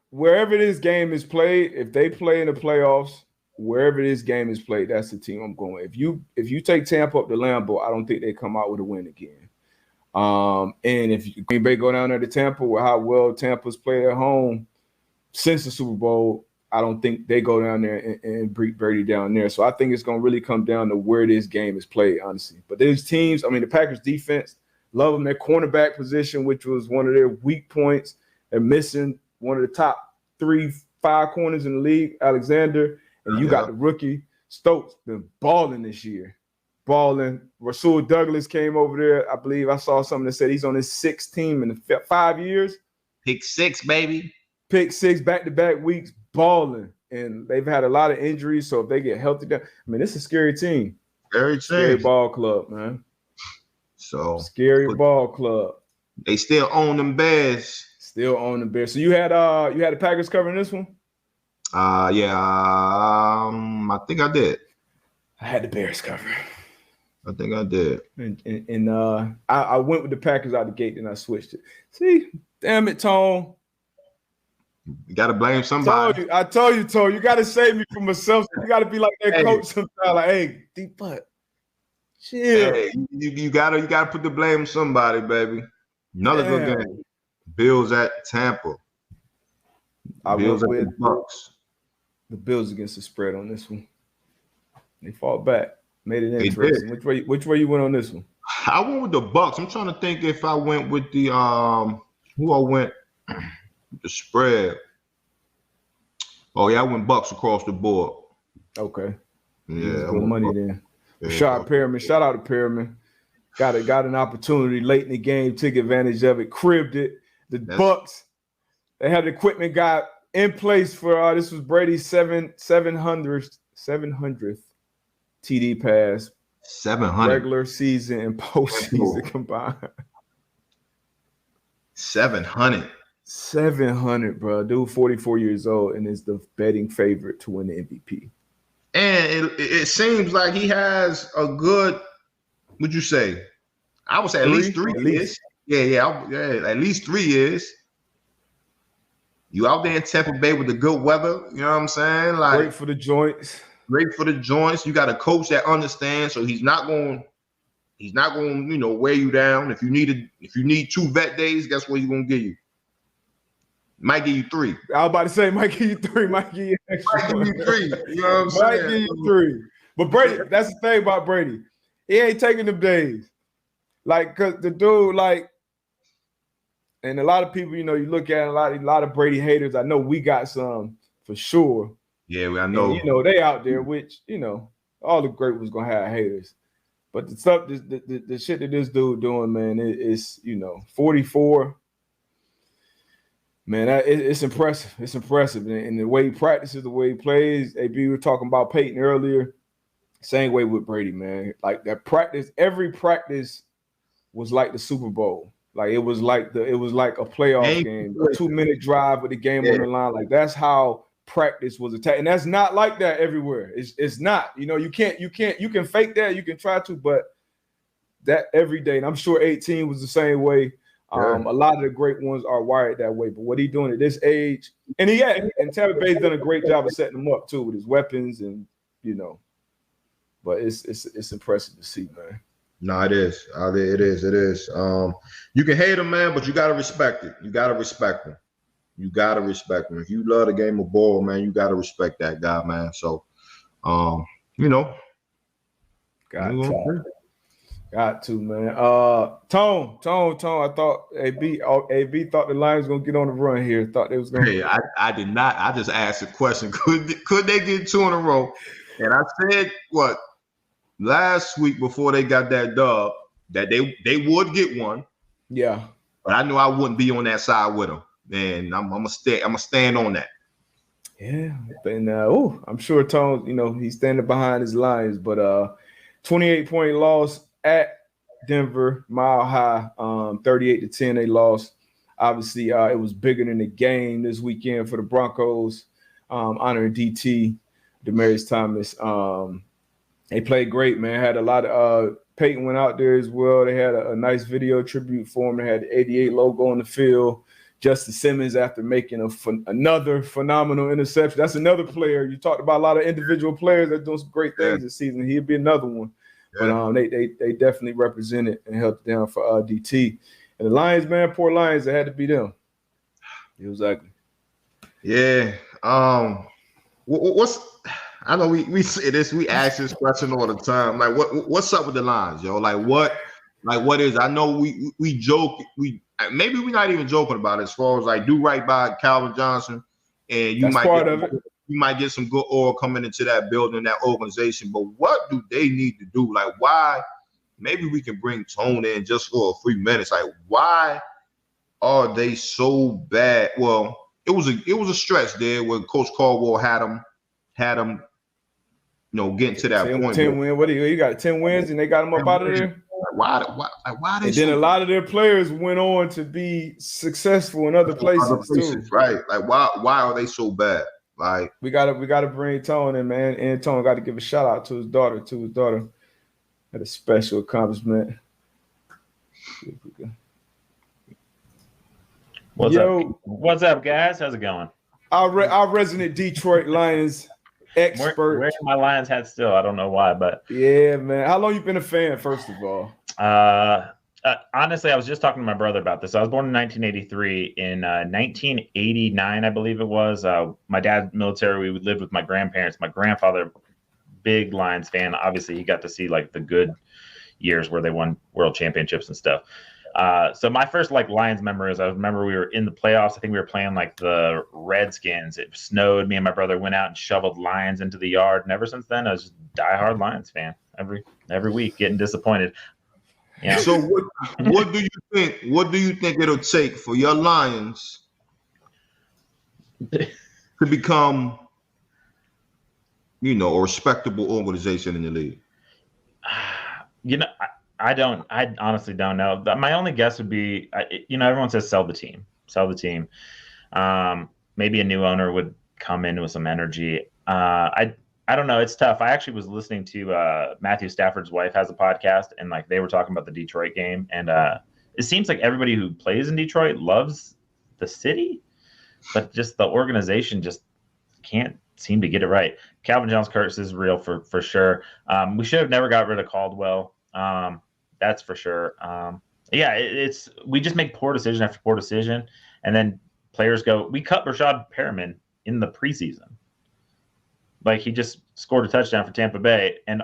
Wherever this game is played, if they play in the playoffs, wherever this game is played, that's the team I'm going. If you take Tampa up to Lambeau, I don't think they come out with a win again. And if Green Bay go down there to Tampa, with how well Tampa's played at home since the Super Bowl, I don't think they go down there and beat Brady down there. So I think it's going to really come down to where this game is played, honestly. But these teams, I mean, the Packers defense, love them. Their cornerback position, which was one of their weak points. They're missing one of the top 3-5 corners in the league, Alexander. And you got the rookie, Stokes, been balling this year. Balling. Rasul Douglas came over there. I believe I saw something that said he's on his sixth team in 5 years. Pick 6, baby. Pick 6 back-to-back weeks. Balling, and they've had a lot of injuries. So if they get healthy, I mean, it's a scary team. Scary ball club, man. So scary ball club. They still own them Bears. Still own the Bears. So you had the Packers covering this one? Yeah. I think I did. I had the Bears covering. I think I did. And I went with the Packers out the gate, and I switched it. See, damn it, Tone. You got to blame somebody. I told you, Tone. You got to save me from myself. You got to be like that coach sometimes. Like, hey, deep butt. Chill. Hey, you gotta put the blame on somebody, baby. Another good game. Bills at Tampa. Bills at the Bucks. The Bills against the spread on this one. They fought back. Made it interesting. Which way you went on this one? I went with the Bucks. I'm trying to think if I went with the who I went. The spread. Oh yeah, I went Bucks across the board. Okay. Yeah, good money then. Yeah, Rashad Perriman, shout out to Perriman. Got an opportunity late in the game, took advantage of it, cribbed it. Bucks, they had the equipment guy in place for this was Brady's 700th TD pass. 700 regular season and postseason combined. 700, bro. Dude, 44 years old and is the betting favorite to win the MVP. And it seems like he has a good, would you say? I would say at least 3 years. Yeah, at least 3 years. You out there in Tampa Bay with the good weather, you know what I'm saying? Like great for the joints. You got a coach that understands, so he's not going, wear you down. If you need 2 vet days, guess what he's gonna give you? Might give you 3. I was about to say, might give you 3, might give you extra. Might give you 3. You know what I'm saying? Might give you 3. But Brady, that's the thing about Brady. He ain't taking them days. Like, cause the dude, like, and a lot of people, you look at a lot of Brady haters. I know we got some for sure. Yeah, I know. And, they out there, which, all the great ones gonna have haters. But the stuff, the shit that this dude doing, man, is 44. Man, it's impressive. It's impressive. And the way he practices, the way he plays. AB, we were talking about Peyton earlier. Same way with Brady, man. Like that practice, every practice was like the Super Bowl. Like it was like a playoff game, a 2-minute drive with the game on the line. Like that's how practice was attacked. And that's not like that everywhere. It's not. You can fake that, you can try to, but that every day. And I'm sure 18 was the same way. A lot of the great ones are wired that way. But what he doing at this age, and Tampa Bay's done a great job of setting him up too with his weapons and but it's impressive to see, man. No, it is. It is. You can hate him, man, but you gotta respect it. You gotta respect him. If you love the game of ball, man, you gotta respect that guy, man. So, Got to, man. Tone. I thought AB thought the Lions gonna get on the run here. Thought they was gonna. Hey, I did not. I just asked a question. Could they get 2 in a row? And I said what last week before they got that dub that they would get one. Yeah. But I knew I wouldn't be on that side with them, and I'm gonna stand on that. Yeah, and I'm sure Tone, he's standing behind his Lions, but 28-point loss at Denver, Mile High, 38-10 they lost. Obviously, it was bigger than the game this weekend for the Broncos, honoring DT, Demaryius Thomas. They played great, man. Had a lot of Peyton went out there as well. They had a nice video tribute for him. They had the 88 logo on the field. Justin Simmons, after making another phenomenal interception. That's another player. You talked about a lot of individual players that are doing some great things this season. He'd be another one. Yeah. But they definitely represented and held it down for DT. And the Lions, man, poor Lions, it had to be them. It was ugly. Yeah. I know we say this, we ask this question all the time. Like what's up with the Lions, yo? What is? I know we joke, maybe we're not even joking about it as far as like do right by Calvin Johnson, and you might get some good oil coming into that building, that organization. But what do they need to do? Like why? Maybe we can bring Tone in just for a few minutes. Like why are they so bad? Well, it was a stretch there where Coach Caldwell had them. Getting to that point. 10 win. What do you got? 10 wins, and they got them up out of there. Why they? And then a lot of their players went on to be successful in other places too. Right? Like why are they so bad? Like we gotta bring Tone in, man. Antoine got to give a shout out to his daughter. Had a special accomplishment. What's up, guys? How's it going? Our resident Detroit Lions expert. Wearing my Lions hat still. I don't know why, but yeah, man. How long you been a fan? First of all, honestly, I was just talking to my brother about this. I was born in 1983. In 1989, I believe it was. My dad's military. We lived with my grandparents. My grandfather, big Lions fan. Obviously, he got to see like the good years where they won world championships and stuff. So my first like Lions memory is I remember we were in the playoffs. I think we were playing like the Redskins. It snowed. Me and my brother went out and shoveled lions into the yard. And ever since then, I was just a diehard Lions fan. Every week, getting disappointed. Yeah. So what do you think? What do you think it'll take for your Lions to become, a respectable organization in the league? I honestly don't know. My only guess would be, everyone says sell the team. Maybe a new owner would come in with some energy. I don't know. It's tough. I actually was listening to Matthew Stafford's wife has a podcast, and like they were talking about the Detroit game, and it seems like everybody who plays in Detroit loves the city, but just the organization just can't seem to get it right. Calvin John's curse is real for sure. We should have never got rid of Caldwell. That's for sure. We just make poor decision after poor decision, and then players go. We cut Rashad Perriman in the preseason. Like he just scored a touchdown for Tampa Bay, and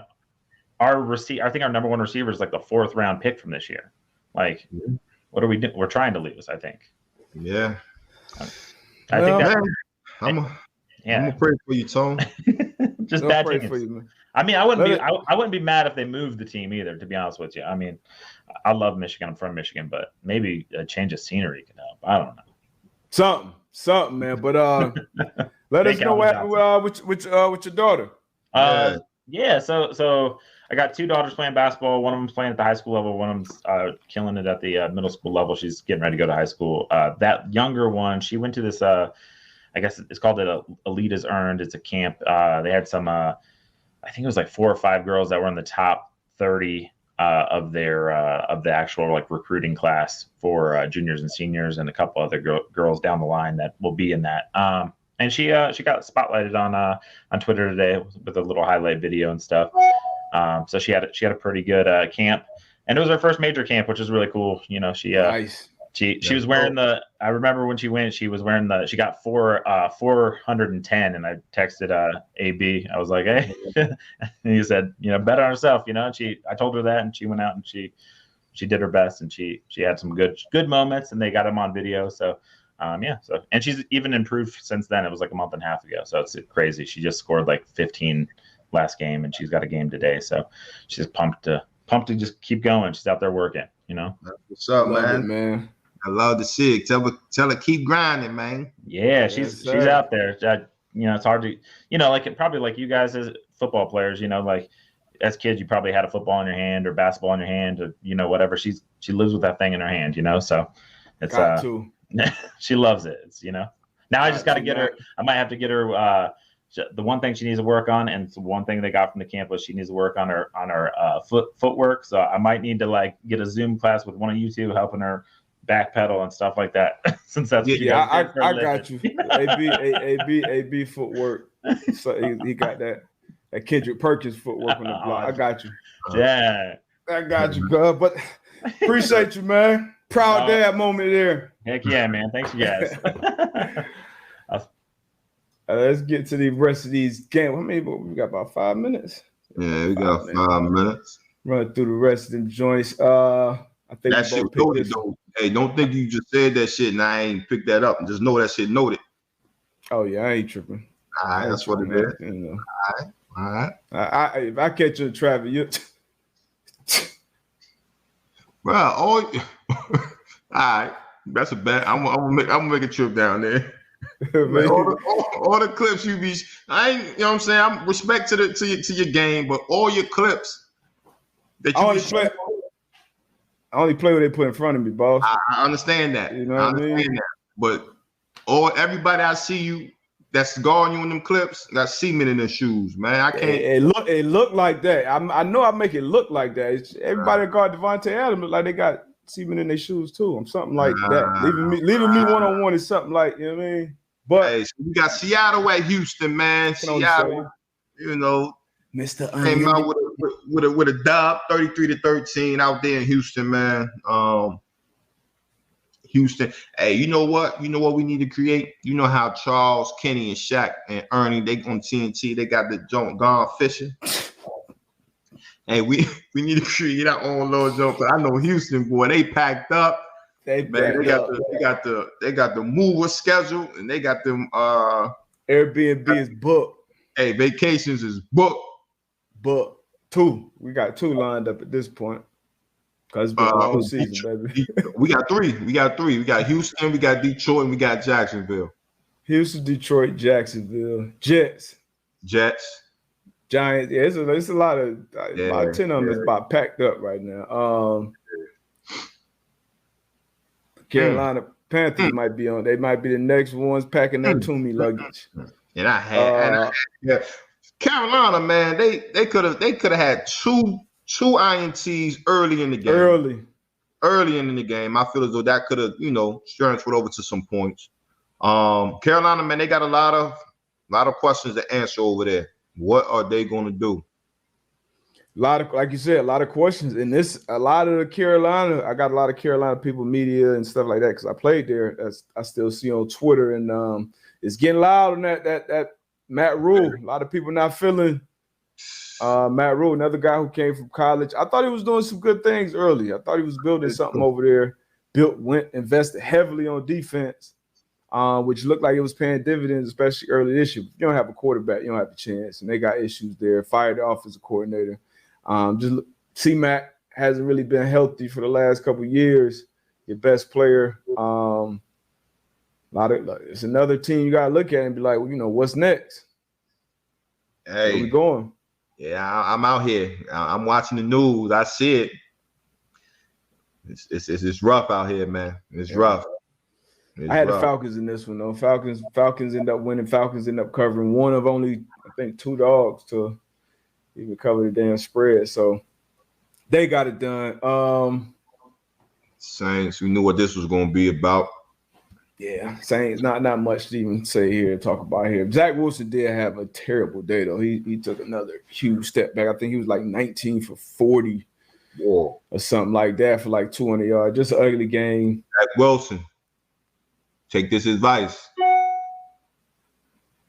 I think our number one receiver is like the 4th round pick from this year. Like, what are we doing? We're trying to lose, I think. Yeah. I think that. I'm gonna pray for you, Tone. Just bad things. I mean, I wouldn't be mad if they moved the team either, to be honest with you. I mean, I love Michigan. I'm from Michigan, but maybe a change of scenery can help. I don't know. Something, man. But let us know what happened with your daughter. So I got 2 daughters playing basketball. One of them's playing at the high school level. One of them's killing it at the middle school level. She's getting ready to go to high school. That younger one, she went to this. I guess it's called Elite as Earned. It's a camp. They had some. I think it was like 4 or 5 girls that were in the top 30 of the actual like recruiting class for juniors and seniors, and a couple other girls down the line that will be in that. And she got spotlighted on Twitter today with a little highlight video and stuff. So she had a pretty good camp, and it was her first major camp, which is really cool. Nice. She was wearing I remember when she went, she was wearing she got 410, and I texted AB. I was like, hey, and he said, bet on herself, and I told her that, and she went out and she did her best, and she had some good moments, and they got them on video. So and she's even improved since then. It was like a month and a half ago. So it's crazy. She just scored like 15 last game, and she's got a game today. So she's pumped to just keep going. She's out there working, What's up, Love man? I love to see it. Tell her keep grinding, man. Yeah, she's out there. It's hard to, probably like you guys as football players, like as kids, you probably had a football in your hand or basketball in your hand or, whatever. She lives with that thing in her hand, so it's, she loves it. It's, now I just got to get her, I might have to get her, the one thing she needs to work on, and it's one thing they got from the camp was she needs to work on her footwork. So I might need to like get a Zoom class with one of you two helping her back pedal and stuff like that. Since that's I got you. AB footwork. So he got that Kendrick Perkins footwork on the block. I got you. Yeah, I got you, girl. But appreciate you, man. Proud dad moment there. Heck yeah, man. Thanks, you guys. Let's get to the rest of these games. We got about 5 minutes. Yeah, we got 5 minutes. Run through the rest of them joints. I think that shit noted, though. Hey, don't think you just said that shit and I ain't picked that up. Just know that shit noted. Oh yeah, I ain't tripping. All right, that's what it is. All right. If I catch you in traffic, you. Bro, all right. That's a bad. I'm gonna make a trip down there. all the clips you be, I ain't, you know what I'm saying. I'm respect to your game, but all your clips that you I only play what they put in front of me, boss. I understand that. You know what I mean? That. But everybody I see you that's guarding you in them clips got semen in their shoes, man. I can't. It look like that. I know I make it look like that. Everybody that guard Devontae Adams look like they got semen in their shoes too. I'm something like that. Leaving me one-on-one is something like, you know what I mean? But hey, so we got Seattle at Houston, man. Seattle, Mr. Came out with a dub, 33-13 out there in Houston, man. Houston. Hey, you know what? You know what we need to create? You know how Charles, Kenny, and Shaq and Ernie, they on TNT, they got the joint gone fishing. Hey, we need to create our own little joke. But I know Houston, boy, they packed up. They got the mover schedule, and they got them Airbnb is booked. Hey, vacations is booked. Booked. 2. We got 2 lined up at this point. Because it's been a long season, baby. We got 3. We got Houston, we got Detroit, and we got Jacksonville. Houston, Detroit, Jacksonville, Jets, Giants. Yeah, it's a lot of 10 of them is about packed up right now. Carolina Panthers might be on. They might be the next ones packing their Toomey luggage. And I had Carolina, man. They could have had two INTs early in the game. Early in the game, I feel as though that could have transferred over to some points. Carolina, man, they got a lot of questions to answer over there. What are they going to do? Like you said, a lot of questions. And a lot of the Carolina, I got a lot of Carolina people, media and stuff like that, because I played there. As I still see on Twitter, and it's getting loud on that Matt Rule. A lot of people not feeling Matt Rule, another guy who came from college. I thought he was doing some good things early. I thought he was building something over there. Invested heavily on defense, which looked like it was paying dividends, especially early this year. If you don't have a quarterback, you don't have a chance. And they got issues there. Fired the offensive coordinator. C-Mac hasn't really been healthy for the last couple of years. Your best player. It's another team you got to look at and be like, well, what's next? Hey, where we going? Yeah, I'm out here. I'm watching the news. I see it. It's rough out here, man. It's rough. I had the Falcons in this one, though. Falcons end up winning. Falcons end up covering one of only, I think, 2 dogs to even cover the damn spread. So they got it done. Saints, we knew what this was going to be about. Yeah, Saints, not much to even say here, talk about here. Zach Wilson did have a terrible day, though. He took another huge step back. I think he was like 19 for 40 or something like that for like 200 yards. Just an ugly game. Zach Wilson, take this advice.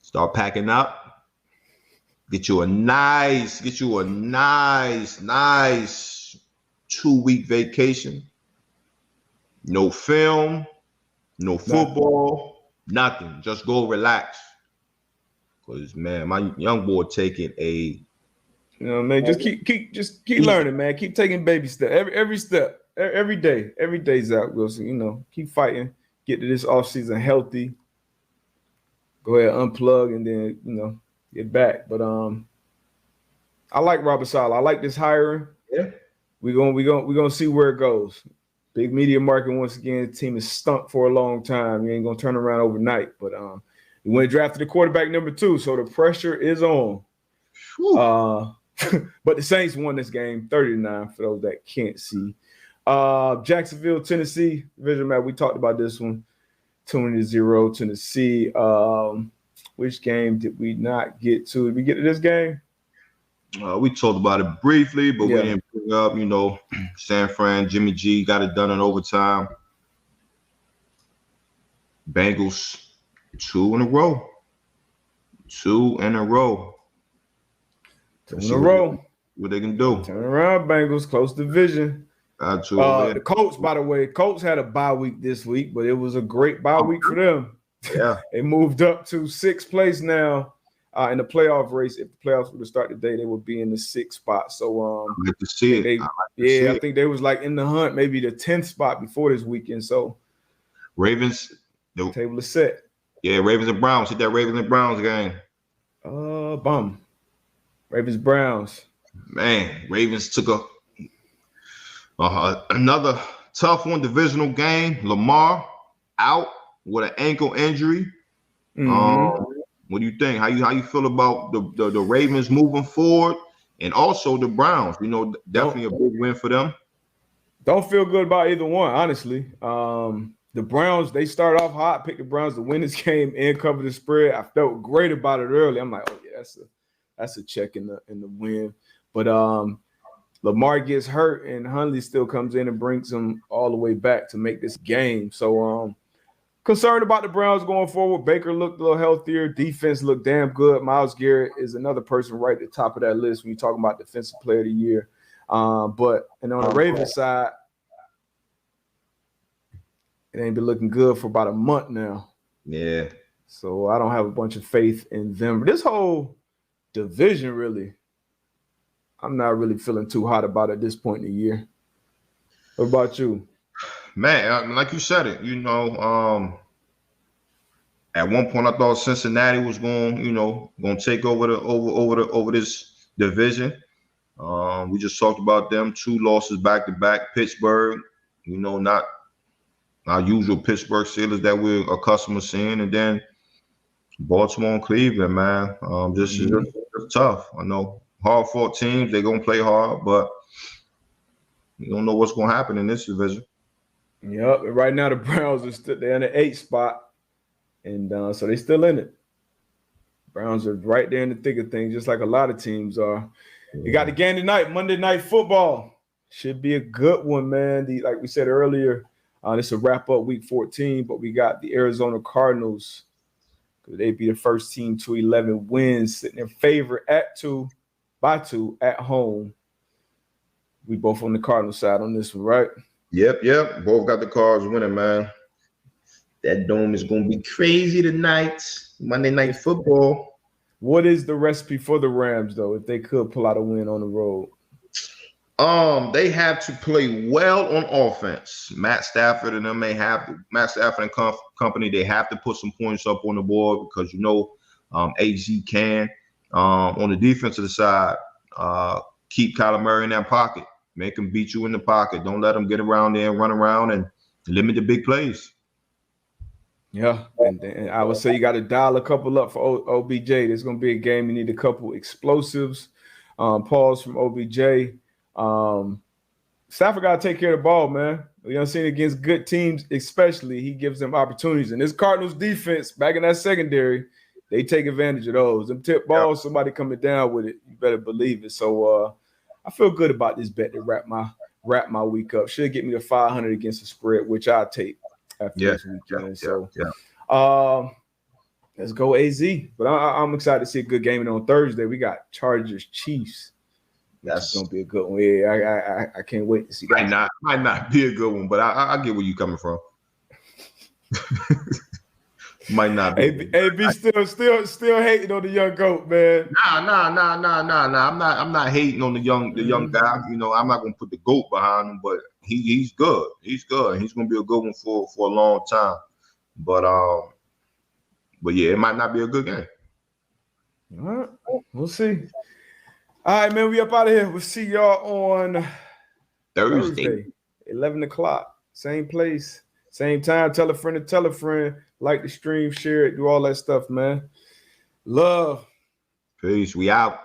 Start packing up. Get you a nice 2-week vacation. No film. No football, nothing. Just go relax. Because, man, my young boy taking man, just keep learning, man. Keep taking baby steps. Every step, every day, Zach Wilson, keep fighting. Get to this offseason healthy. Go ahead, unplug, and then, get back. But I like Robert Saleh. I like this hiring. Yeah. We're gonna see where it goes. Big media market once again. The team is stunk for a long time. You ain't gonna turn around overnight. But he went and drafted the quarterback number 2, so the pressure is on. But the Saints won this game 30-9 for those that can't see. Jacksonville, Tennessee division match. We talked about this one. 20-0 Tennessee. Which game did we not get to? Did we get to this game? We talked about it briefly, but we didn't bring up, San Fran, Jimmy G got it done in overtime. Bengals, 2 in a row. 2 in a row. 2 in a row. What they can do. Turn around, Bengals, close division. The Colts, by the way, Colts had a bye week this week, but it was a great bye week for them. Yeah. They moved up to 6th place now. In the playoff race. If the playoffs were to start today, they would be in the 6th spot. So I like to see it. I think they was like in the hunt, maybe the 10th spot before this weekend. So Ravens, the table is set. Yeah, Ravens and Browns. Hit that Ravens and Browns game. Ravens Browns. Man, Ravens took another tough one, divisional game. Lamar out with an ankle injury. Mm-hmm. What do you think? How you feel about the Ravens moving forward, and also the Browns? Definitely a big win for them. Don't feel good about either one, honestly. The Browns, they start off hot, picked the Browns to win this game and cover the spread. I felt great about it early. I'm like, oh yeah, that's a check in the win. But Lamar gets hurt, and Hundley still comes in and brings him all the way back to make this game. So Concerned about the Browns going forward. Baker looked a little healthier. Defense looked damn good. Myles Garrett is another person right at the top of that list when you're talking about Defensive Player of the Year. And on the Ravens side, it ain't been looking good for about a month now. Yeah. So I don't have a bunch of faith in them. This whole division, really, I'm not really feeling too hot about at this point in the year. What about you? Man, like you said it, at one point I thought Cincinnati was going to take over this division. We just talked about them, 2 losses back to back. Pittsburgh, not our usual Pittsburgh Steelers that we're accustomed to seeing, and then Baltimore and Cleveland, man. Just tough. I know hard-fought teams, they're gonna play hard, but you don't know what's gonna happen in this division. Yep. And right now the Browns they're in the 8th spot, and so they're still in it. Browns are right there in the thick of things, just like a lot of teams are. You got the game tonight, Monday Night Football. Should be a good one, man. Like we said earlier, this will wrap up Week 14, but we got the Arizona Cardinals. They'd be the first team to 11 wins, sitting in favor by 2 at home. We both on the Cardinals side on this one, right? Yep. Both got the Cards winning, man. That dome is going to be crazy tonight. Monday Night Football. What is the recipe for the Rams, though, if they could pull out a win on the road? They have to play well on offense. Matt Stafford and company, they have to put some points up on the board because AZ can. On the defensive side, keep Kyler Murray in that pocket. Make him beat you in the pocket. Don't let him get around there and run around and limit the big plays. Yeah, and I would say you got to dial a couple up for OBJ. There's going to be a game you need a couple explosives. Pause from OBJ. Stafford got to take care of the ball, man. Seen against good teams, especially, he gives them opportunities. And this Cardinals defense, back in that secondary, they take advantage of those. Them tip balls, somebody coming down with it, you better believe it. So I feel good about this bet to wrap my week up. Should get me to 500 against the spread, which I'll take after this weekend. Let's go AZ. But I'm excited to see a good game. And on Thursday, we got Chargers Chiefs. That's going to be a good one. Yeah, I can't wait to see that. Might not be a good one, but I get where you're coming from. Might not be. AB still hating on the young GOAT, man. Nah. I'm not hating on the young guy. I'm not gonna put the GOAT behind him, but he's good. He's good. He's gonna be a good one for a long time. But yeah, it might not be a good game. All right, we'll see. All right, man, we up out of here. We'll see y'all on Thursday, 11 o'clock. Same place, same time. Tell a friend to tell a friend. Like the stream, share it, do all that stuff, man. Love. Peace. We out.